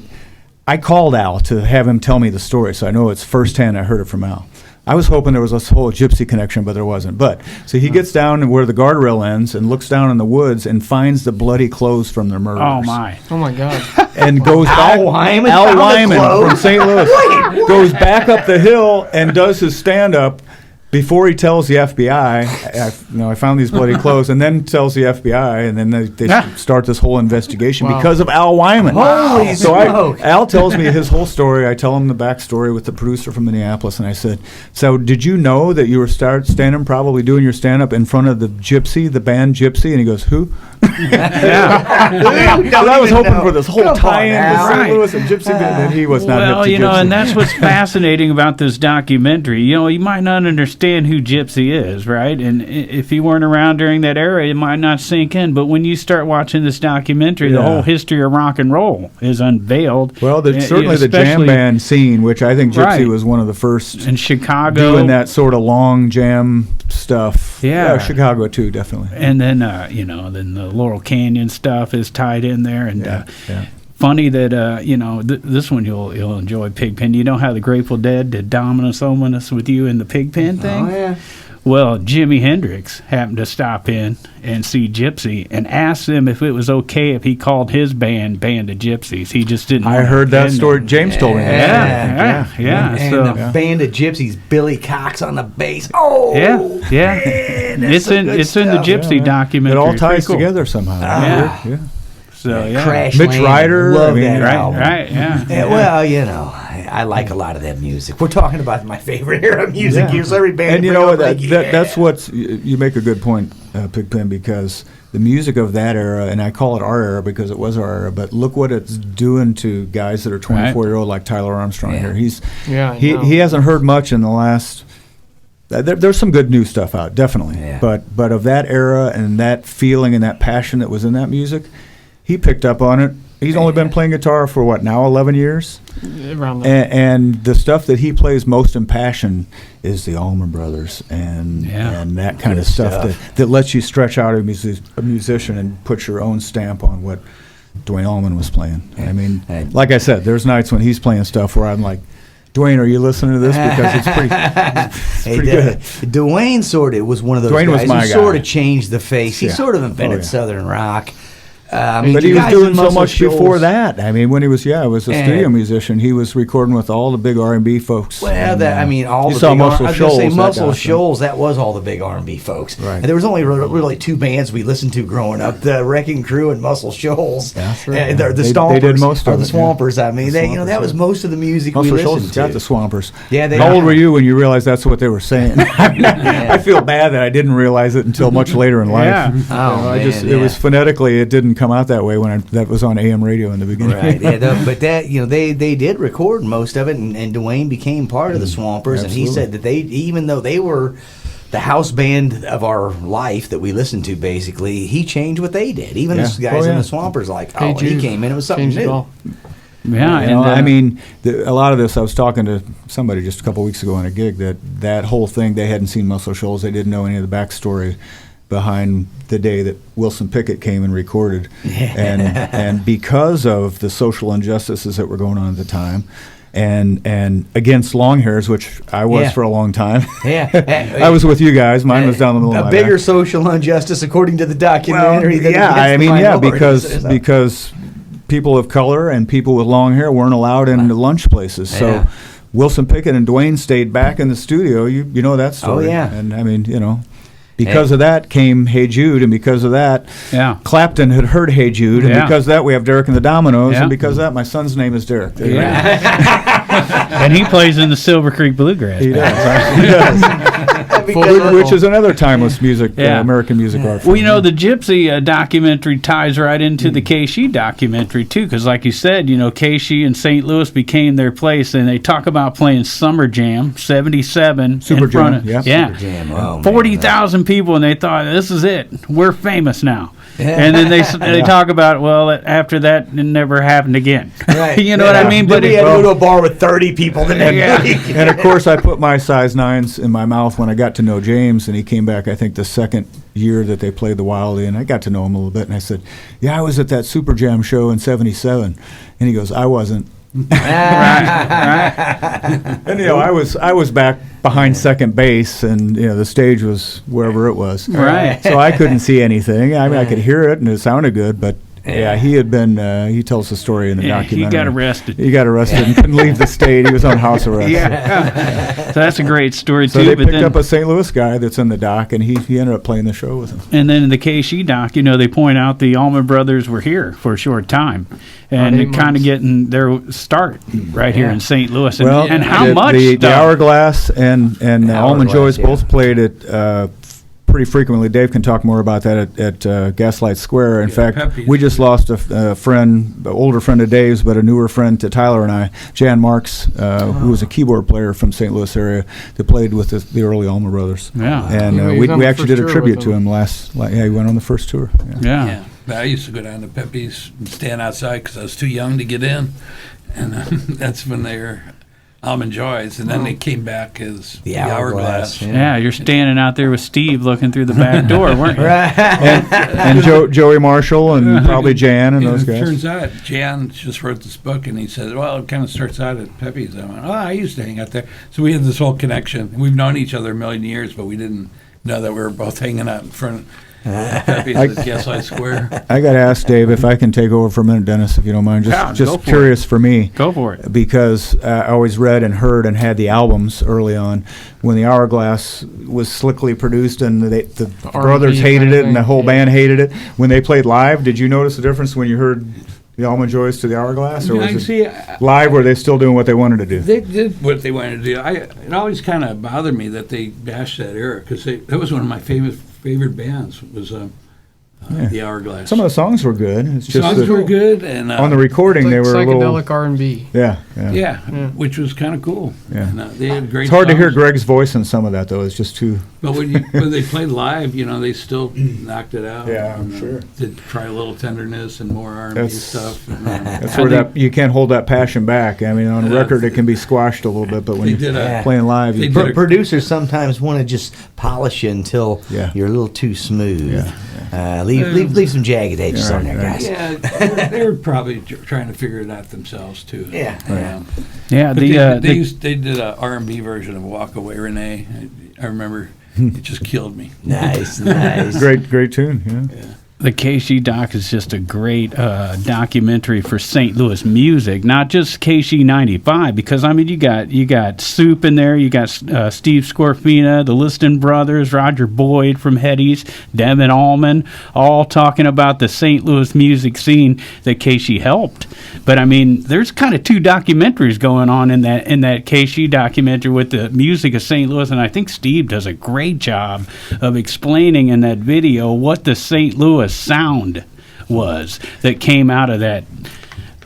I called Al to have him tell me the story, so I know it's firsthand. I heard it from Al. I was hoping there was this whole Gypsy connection, but there wasn't. But so he gets down where the guardrail ends and looks down in the woods and finds the bloody clothes from their murders. Oh my God! And goes back. Al Wyman from St. Louis goes back up the hill and does his stand-up. Before he tells the FBI, I found these bloody clothes, and then tells the FBI, and then they start this whole investigation because of Al Wyman. Holy smoke. Al tells me his whole story. I tell him the backstory with the producer from Minneapolis, and I said, "So did you know that you were standing, probably doing your stand-up in front of the band Gypsy?" And he goes, "Who?" I was hoping for this whole tie-in with St. Louis and Gypsy, and he was not hip to Gypsy. And that's what's fascinating about this documentary. You might not understand who Gypsy is, right? And if you weren't around during that era, it might not sink in. But when you start watching this documentary, the whole history of rock and roll is unveiled. Well, certainly the jam band scene, which I think Gypsy was one of the first in Chicago doing that sort of long jam stuff. Yeah, Chicago too, definitely. And then then the Laurel Canyon stuff is tied in there, and funny that this one you'll enjoy, Pigpen. You know how the Grateful Dead did Dominus Ominous with you in the Pigpen thing? Oh yeah. Well, Jimi Hendrix happened to stop in and see Gypsy and asked them if it was okay if he called his band Band of Gypsies. He just didn't. I heard that story. James told me. Yeah. And the Band of Gypsies, Billy Cox on the bass. Oh, yeah. It's in the Gypsy documentary. It all ties together somehow. Yeah. So Crash Mitch Landing. Ryder. Love that album. Right. Well, I like a lot of that music. We're talking about my favorite era of music here, so every band. And that's what's. You make a good point, Pigpen, because the music of that era, and I call it our era because it was our era, but look what it's doing to guys that are 24-year-old like Tyler Armstrong here. He hasn't heard much in the last. There's some good new stuff out, definitely. Yeah. But of that era and that feeling and that passion that was in that music, he picked up on it. He's only been playing guitar for 11 years? Around that. And the stuff that he plays most in passion is the Allman Brothers and that kind of stuff that lets you stretch out a musician and put your own stamp on what Duane Allman was playing. I mean, like I said, there's nights when he's playing stuff where I'm like, Duane, are you listening to this? Because it's pretty good. Duane was one of those Duane guys was my who guy. sort of changed the face. He sort of invented Southern rock. But he was doing so much before that. I mean, when he was a studio musician, he was recording with all the big R&B folks. Well, and, all you the saw big Muscle I was gonna say Shoals, Muscle that Shoals. That was all the big R&B folks. Right. And there was only really two bands we listened to growing up: the Wrecking Crew and Muscle Shoals. That's right. And the They Stompers did most of or the it, Swampers. I mean, The that Swampers, was most of the music we Muscle listened Shoals to. got the Swampers. Yeah, How old were you when you realized that's what they were saying? I feel bad that I didn't realize it until much later in life. Yeah. Oh, It was phonetically, it didn't come out that way when that was on AM radio in the beginning. Right, yeah, but that they did record most of it, and Dwayne became part of the Swampers, and he Absolutely. said that even though they were the house band of our life that we listened to, basically, he changed what they did. Even the Yeah. guys Oh, in yeah. the Swampers, like, Hey when he Jude came in, it was something changed it new. all. Yeah, You know, and I mean, a lot of this, I was talking to somebody just a couple weeks ago on a gig that whole thing, they hadn't seen Muscle Shoals. They didn't know any of the backstory behind the day that Wilson Pickett came and recorded. And because of the social injustices that were going on at the time, and against long hairs, which I was Yeah. for a long time. Yeah. I was with you guys. Mine was down the middle of A my bigger back. social injustice, according to the Well, documentary. than yeah, against I the mean, yeah, minorities. because people of color and people with long hair weren't allowed in the lunch places. So Yeah. Wilson Pickett and Dwayne stayed back in the studio. You know that story. Oh, yeah. And I mean, because of that came Hey Jude, and because of that, Yeah. Clapton had heard Hey Jude, and Yeah. because of that we have Derek and the Dominoes, Yeah. and because of that my son's name is Derek. There you go. and he plays in the Silver Creek Bluegrass. He Band. does. He does. Which is another timeless music, Yeah. American music art. Well, the Gypsy documentary ties right into the KC documentary, too, because like you said, KC and St. Louis became their place, and they talk about playing Summer Jam, 77. Super in front Jam, of, yeah. Yeah. Super Jam, oh, man. 40,000 people, and they thought, this is it. We're famous now. And then they talk about, well, after that, it never happened again. Right. You know what I mean? But we had to it, go to a bar with 30 people the next week. And of course, I put my size 9s in my mouth when I got to know James, and he came back, I think, the second year that they played the Wildie, and I got to know him a little bit, and I said, yeah, I was at that Super Jam show in 77. And he goes, I wasn't. And I was back behind second base, and the stage was wherever it was. Right. So I couldn't see anything. I mean, I could hear it, and it sounded good, but yeah, he had been. He tells the story in the documentary. he got arrested. He got arrested and couldn't leave the state. He was on house arrest. Yeah. So that's a great story, So too. they but picked up a St. Louis guy that's in the doc, and he ended up playing the show with him. And then in the KC doc, they point out the Allman Brothers were here for a short time, and About 8 they're kind of months. getting their start right here in St. Louis. And, Well, and how the, much the stuff? Hourglass and Allman Hourglass, Joyce yeah. both played it pretty frequently. Dave can talk more about that at Gaslight Square. In fact, Pepe's. we just lost a friend, an older friend of Dave's, but a newer friend to Tyler and I, Jan Marks, who was a keyboard player from St. Louis area that played with the early Allman Brothers. Yeah. And Yeah, he was on we the actually first did a tour tribute with to them. him last. Yeah, he went on the first tour. Yeah. Yeah. Yeah, but I used to go down to Pepe's and stand outside because I was too young to get in, and that's when they were Almond Joys, and then they came back as The the Hourglass, Hourglass. Yeah, you're standing out there with Steve looking through the back door, weren't you? And Joey Marshall and probably Jan and You know, those it guys. turns out Jan just wrote this book, and he said, well, it kind of starts out at Pepe's. I went, I used to hang out there. So we had this whole connection. We've known each other a million years, but we didn't know that we were both hanging out in front of Pepe's at Gaslight Square. I got to ask Dave if I can take over for a minute, Dennis, if you don't mind. Yeah, go Just for curious for me. Go for it. Because I always read and heard and had the albums early on when the Hourglass was slickly produced and the brothers hated kind of it and the thing, whole yeah. band hated it. When they played live, did you notice the difference when you heard the Almond Joys to the Hourglass? Or I was see. it live were they still doing what they wanted to do? They did what they wanted to do. It always kind of bothered me that they bashed that era because that was one of my favorite bands was the Hourglass. Some of the songs were good. It's the just songs that were good, and on the recording It's like they were a little. psychedelic R&B. Yeah. yeah, which was kind of cool. Yeah. And, they had great. It's hard to hear songs. Greg's voice in some of that though. It's just too. But when they played live, they still knocked it out. Yeah, I'm And, sure. Did Try a Little Tenderness and more R&B That's- stuff. And, That's where that you can't hold that passion back. I mean, on a record it can be squashed a little bit, but when They you're did a- playing live, they you did a- Producers sometimes want to just polish you until Yeah. you're a little too smooth. Yeah, leave some jagged edges Yeah, on there, right. guys. yeah, they were probably trying to figure it out themselves too. Yeah. Yeah, But the they did a R&B version of Walk Away Renee. I remember it just killed me. Nice, nice. great tune. Yeah. The KC doc is just a great documentary for St. Louis music, not just KC 95. Because I mean, you got Soup in there, you got Steve Scorfina, the Liston Brothers, Roger Boyd from Hetty's, Devin Allman, all talking about the St. Louis music scene that KC helped. But I mean, there's kind of two documentaries going on in that KC documentary with the music of St. Louis, and I think Steve does a great job of explaining in that video what the St. Louis sound was that came out of that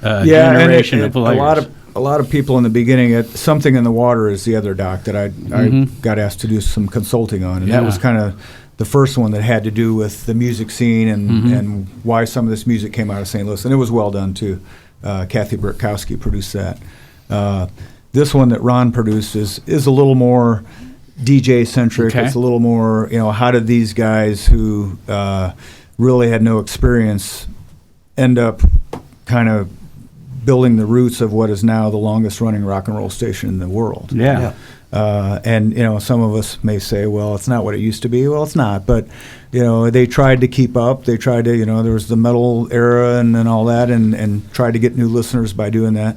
generation of players. A lot of people in the beginning, Something in the Water is the other doc that I got asked to do some consulting on, and that was kind of the first one that had to do with the music scene and why some of this music came out of St. Louis, and it was well done too. Kathy Burkowski produced that. This one that Ron produced is a little more DJ centric. Okay. It's a little more, how did these guys who really had no experience end up kind of building the roots of what is now the longest running rock and roll station in the world. Yeah. And some of us may say, well, it's not what it used to be. Well, it's not, but they tried to keep up. They tried to, there was the metal era and all that, and tried to get new listeners by doing that.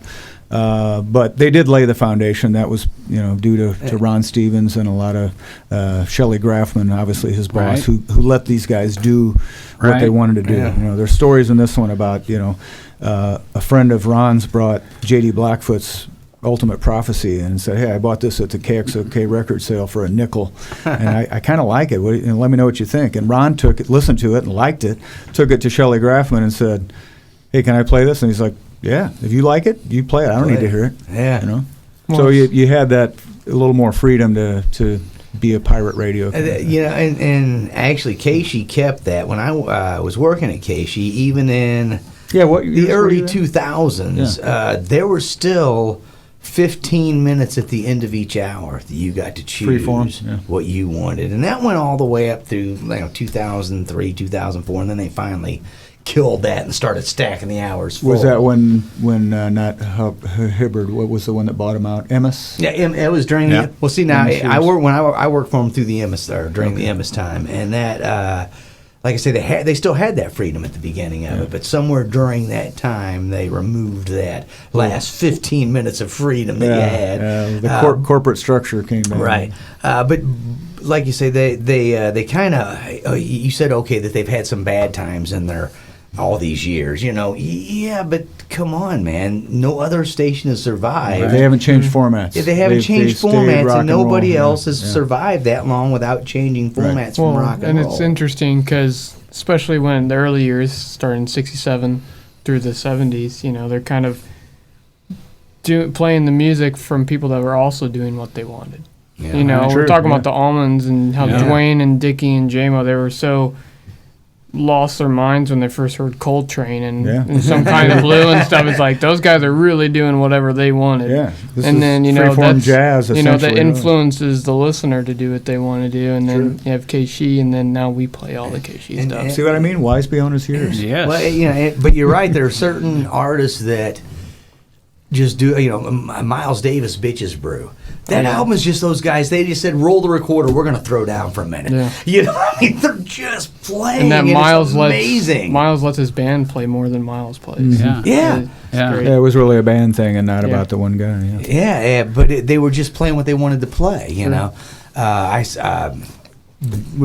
But they did lay the foundation. That was, due to Ron Stevens and a lot of Shelley Grafman, obviously his boss, who let these guys do what they wanted to do. Yeah. There's stories in this one about, a friend of Ron's brought J.D. Blackfoot's Ultimate Prophecy and said, hey, I bought this at the KXOK record sale for $0.05, and I kind of like it. Let me know what you think. And Ron took it, listened to it, and liked it, took it to Shelley Grafman and said, hey, can I play this? And he's like, yeah, if you like it, you play it. I don't need to hear it. Yeah. So you had that a little more freedom to be a pirate radio. And actually, Casey kept that. When I was working at Casey, even in the early 2000s, there were still 15 minutes at the end of each hour that you got to choose what you wanted. And that went all the way up through 2003, 2004, and then they finally killed that and started stacking the hours full. Was that when not Hibbard? What was the one that bought him out? Emmis? Yeah, it was during the. Well, see now I worked for them through the Emmis there during the Emmis time, and that like I say, they still had that freedom at the beginning of it, but somewhere during that time they removed that last 15 minutes of freedom that you had. The corporate structure came down. Right, but like you say, they kind of you said that they've had some bad times in their all these years, but come on, man, no other station has survived. They haven't changed formats. They haven't changed formats, and nobody else has survived that long without changing formats from rock and roll. And it's interesting because, especially when the early years, starting in '67 through the '70s, they're kind of playing the music from people that were also doing what they wanted. Yeah, we're talking about the Almonds and how Dwayne and Dickie and J-Mo, they were so lost their minds when they first heard Coltrane and Some Kind of Blue and stuff. It's like those guys are really doing whatever they wanted. Yeah, and then that's jazz. That influences the listener to do what they want to do. And then you have K-Shi, and then now we play all the K-Shi stuff. See what I mean? Wise beyond his years. Yes. Well, but you're right. There are certain artists that just do. Miles Davis, Bitches Brew. That album is just those guys. They just said, "Roll the recorder. We're going to throw down for a minute." Yeah. They're just playing. And that Miles amazing. Lets his band play more than Miles plays. Mm-hmm. Yeah. It was really a band thing and not about the one guy. Yeah, but they were just playing what they wanted to play. We were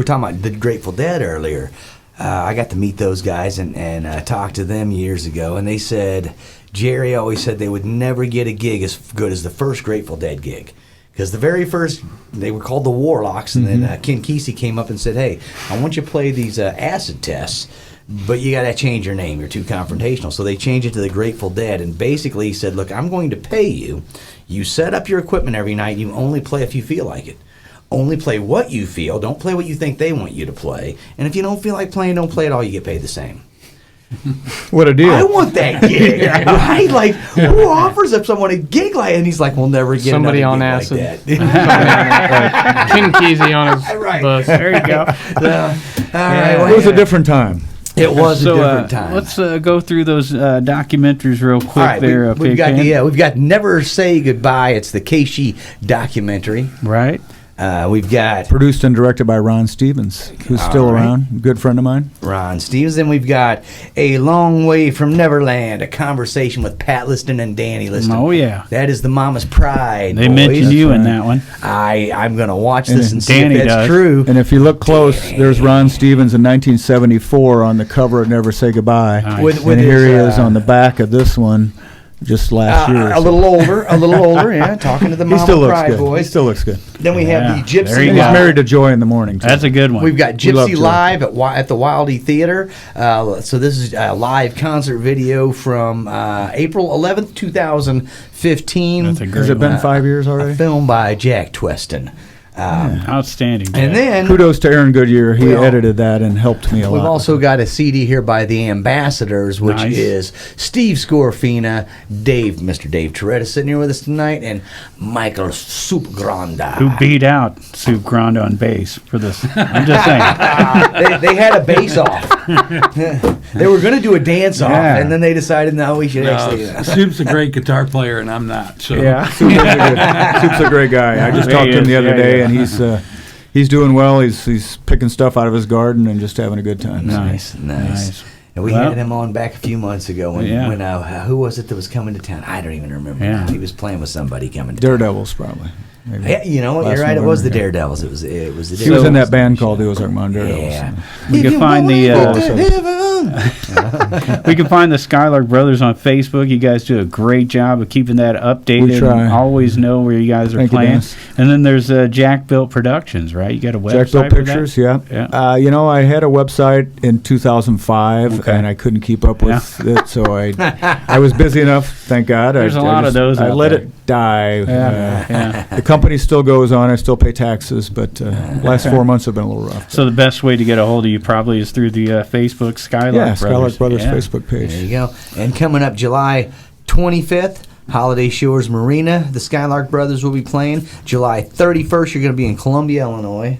talking about the Grateful Dead earlier. I got to meet those guys and talk to them years ago, and they said Jerry always said they would never get a gig as good as the first Grateful Dead gig. Because the very first, they were called the Warlocks, and then Ken Kesey came up and said, hey, I want you to play these acid tests, but you got to change your name. You're too confrontational. So they changed it to the Grateful Dead, and basically he said, look, I'm going to pay you. You set up your equipment every night. You only play if you feel like it. Only play what you feel. Don't play what you think they want you to play. And if you don't feel like playing, don't play at all. You get paid the same. What a deal. I want that gig, right? Like, who offers up someone a gig like that? And he's like, we'll never get somebody on acid. Like that. King Kesey on his bus. There you go. It was a different time. It was a different time. Let's go through those documentaries real quick. Right, there. We've got Never Say Goodbye. It's the Keishi documentary. Right. We've got Produced and directed by Ron Stevens, who's still around. Good friend of mine. Ron Stevens. Then we've got A Long Way from Neverland, a conversation with Pat Liston and Danny Liston. Oh, yeah. That is the Mama's Pride. They boys. mentioned you in that one. I'm going to watch this and see Danny if that's does. true. And if you look close, there's Ron Stevens in 1974 on the cover of Never Say Goodbye. Nice. With And here he his, is on the back of this one just last year. a little older, yeah, talking to the He Mama still looks Pride good. boys. He still looks good. Then we have the There Gypsy you He's go. Live. married to Joy in the morning, too. That's a good one. We've got We love Gypsy Joy. Live at the Wildy Theater. So this is a live concert video from April 11th, 2015. That's a great Has it been one. 5 years A already? film by Jack Twesten. Outstanding. And Jack. then Kudos to Aaron Goodyear. He Well, edited that and helped me a lot. we've also got a CD here by the Ambassadors, which Nice. is Steve Scorfina, Mr. Dave Torretta sitting here with us tonight, and Michael Soupgranda. Who beat out Sue Grande on bass for this? I'm just saying. they had a bass off. They were going to do a dance off, Yeah. and then they decided, no, we should No, actually. Soup's a great guitar player, and I'm not. So Soup's a great guy. I just Yeah, talked he to him is. the other Yeah, day, yeah. and he's doing well. He's picking stuff out of his garden and just having a good time. Nice. Nice. And we Well- had him on back a few months ago when who was it that was coming to town? I don't even remember. Yeah. Now. He was playing with somebody coming to town. Daredevils, probably. Maybe. Yeah, you know what? Last You're right. It was the November, yeah. Daredevils. It was the He was Daredevils. in that band called the Ozark Mountain Daredevils. Yeah. We If can you find wanna the, go to uh, heaven. We can find the Skylark Brothers on Facebook. You guys do a great job of keeping that updated. We try. And always know where you guys are Thank you, playing. Dennis. And then there's Jack Built Productions, right? You got a website Jack Built for Pictures, that? yeah. Yeah. I had a website in 2005, Okay. and I couldn't keep up with it, so I was busy enough, thank God. There's a lot of those I out let there. it die. Yeah. The company still goes on. I still pay taxes, but last 4 months have been a little rough. So the best way to get a hold of you probably is through the Facebook Skylark Yeah, Brothers. Skylark Brothers Yeah. Facebook page. There you go. And coming up July 25th, Holiday Shores Marina, the Skylark Brothers will be playing. July 31st, you're going to be in Columbia, Illinois.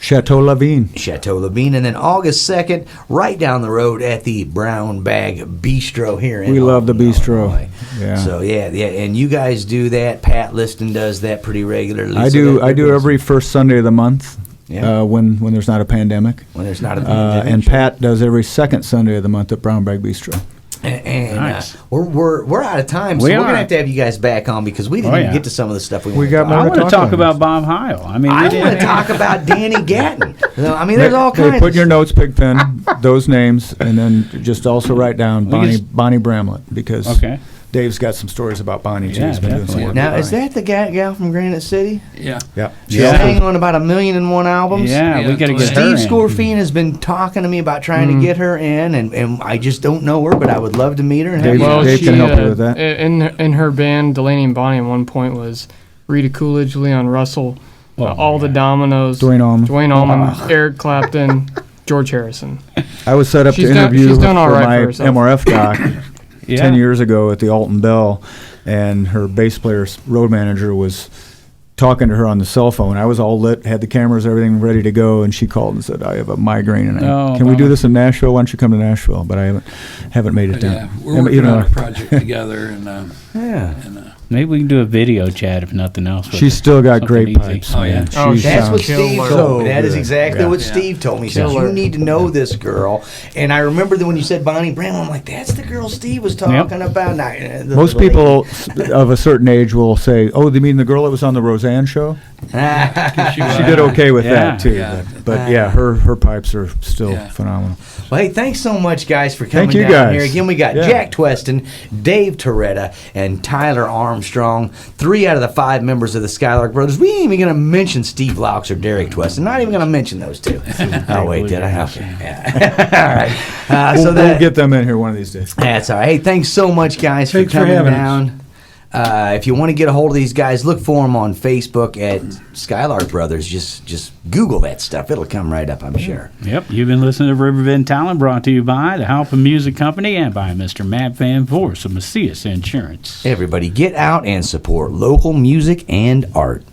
Chateau Lavigne. Chateau Labine, and then August 2nd, right down the road at the Brown Bag Bistro here in We love the Alton, bistro. Illinois. Yeah. So yeah, and you guys do that. Pat Liston does that pretty regularly. I so do. that- I do every first Sunday of the month. Yeah. When there's not a pandemic. when there's not a pandemic. And Pat does every second Sunday of the month at Brown Bag Bistro. And Nice. we're out of time, so We we're are. gonna have to have you guys back on because we didn't Oh, even yeah. get to some of the stuff we We wanted got to more talk I to want to talk talk about. about Bob Heil. I mean, I we want to didn't- talk about Danny Gatton. I mean, there's all kinds. Hey, put in your of notes, Pigpen, those names, and then just also write down We Bonnie just- Bonnie Bramlett because Okay. Dave's got some stories about Bonnie too. Yeah, He's been doing some definitely. work Now, with is Bonnie. that the gal from Granite City? yeah. Yeah. She's Yeah. hanging on about 1,000,001 albums. Yeah, we Yeah, got to get Steve her in. Scorfina has been talking to me about trying to get her in, and I just don't know her, but I would love to meet her. And have Dave- you- Well, Dave she, can help you with that. In her band, Delaney and Bonnie, at one point was Rita Coolidge, Leon Russell, all the Dominoes, Dwayne Allman. Dwayne Allman, Eric Clapton, George Harrison. I was set up She's to done- interview she's done all for right my for herself. MRF doc Yeah. 10 years ago at the Alton Bell, and her bass player's road manager was talking to her on the cell phone. I was all lit, had the cameras, everything ready to go, and she called and said, I have a migraine, and Oh, can we do bummer. this in Nashville? Why don't you come to Nashville? But I haven't made it Yeah, down. we're working on a project together, and Yeah. Maybe we can do a video chat if nothing else. with She's it. still got Something great easy. pipes. Oh, yeah. man. Oh, She That's what sounds Steve killer. told me. That is good. exactly Yeah. what Steve told me. He said, Killer. you need to know this girl. And I remember that when you said Bonnie Bramlett, I'm like, that's the girl Steve was talking about. Now, the Most lady- people of a certain age will say, "Oh, you mean the girl that was on the Roseanne show?" She did okay with Yeah. that too. Yeah. But yeah, her pipes are still Yeah. phenomenal. Well, hey, thanks so much, guys, for coming Thank you, down guys. here. Again, we got Yeah. Jack Twesten, Dave Torretta, and Tyler Armstrong. 3 out of the 5 members of the Skylark Brothers. We ain't even going to mention Steve Laux or Derek Twesten. Not even going to mention those two. Oh, wait, did I? Okay. Yeah. All right. We'll get them in here one of these days. That's all right. Hey, thanks so much, guys, Thanks for for coming having down. If you want to get a hold of these guys, look for them on Facebook at Skylark Brothers. Just Google that stuff. It'll come right up, I'm sure. Yep, you've been listening to Riverbend Talent, brought to you by the Halpin Music Company and by Mr. Matt Van Voorhis of Macias Insurance. Everybody get out and support local music and art.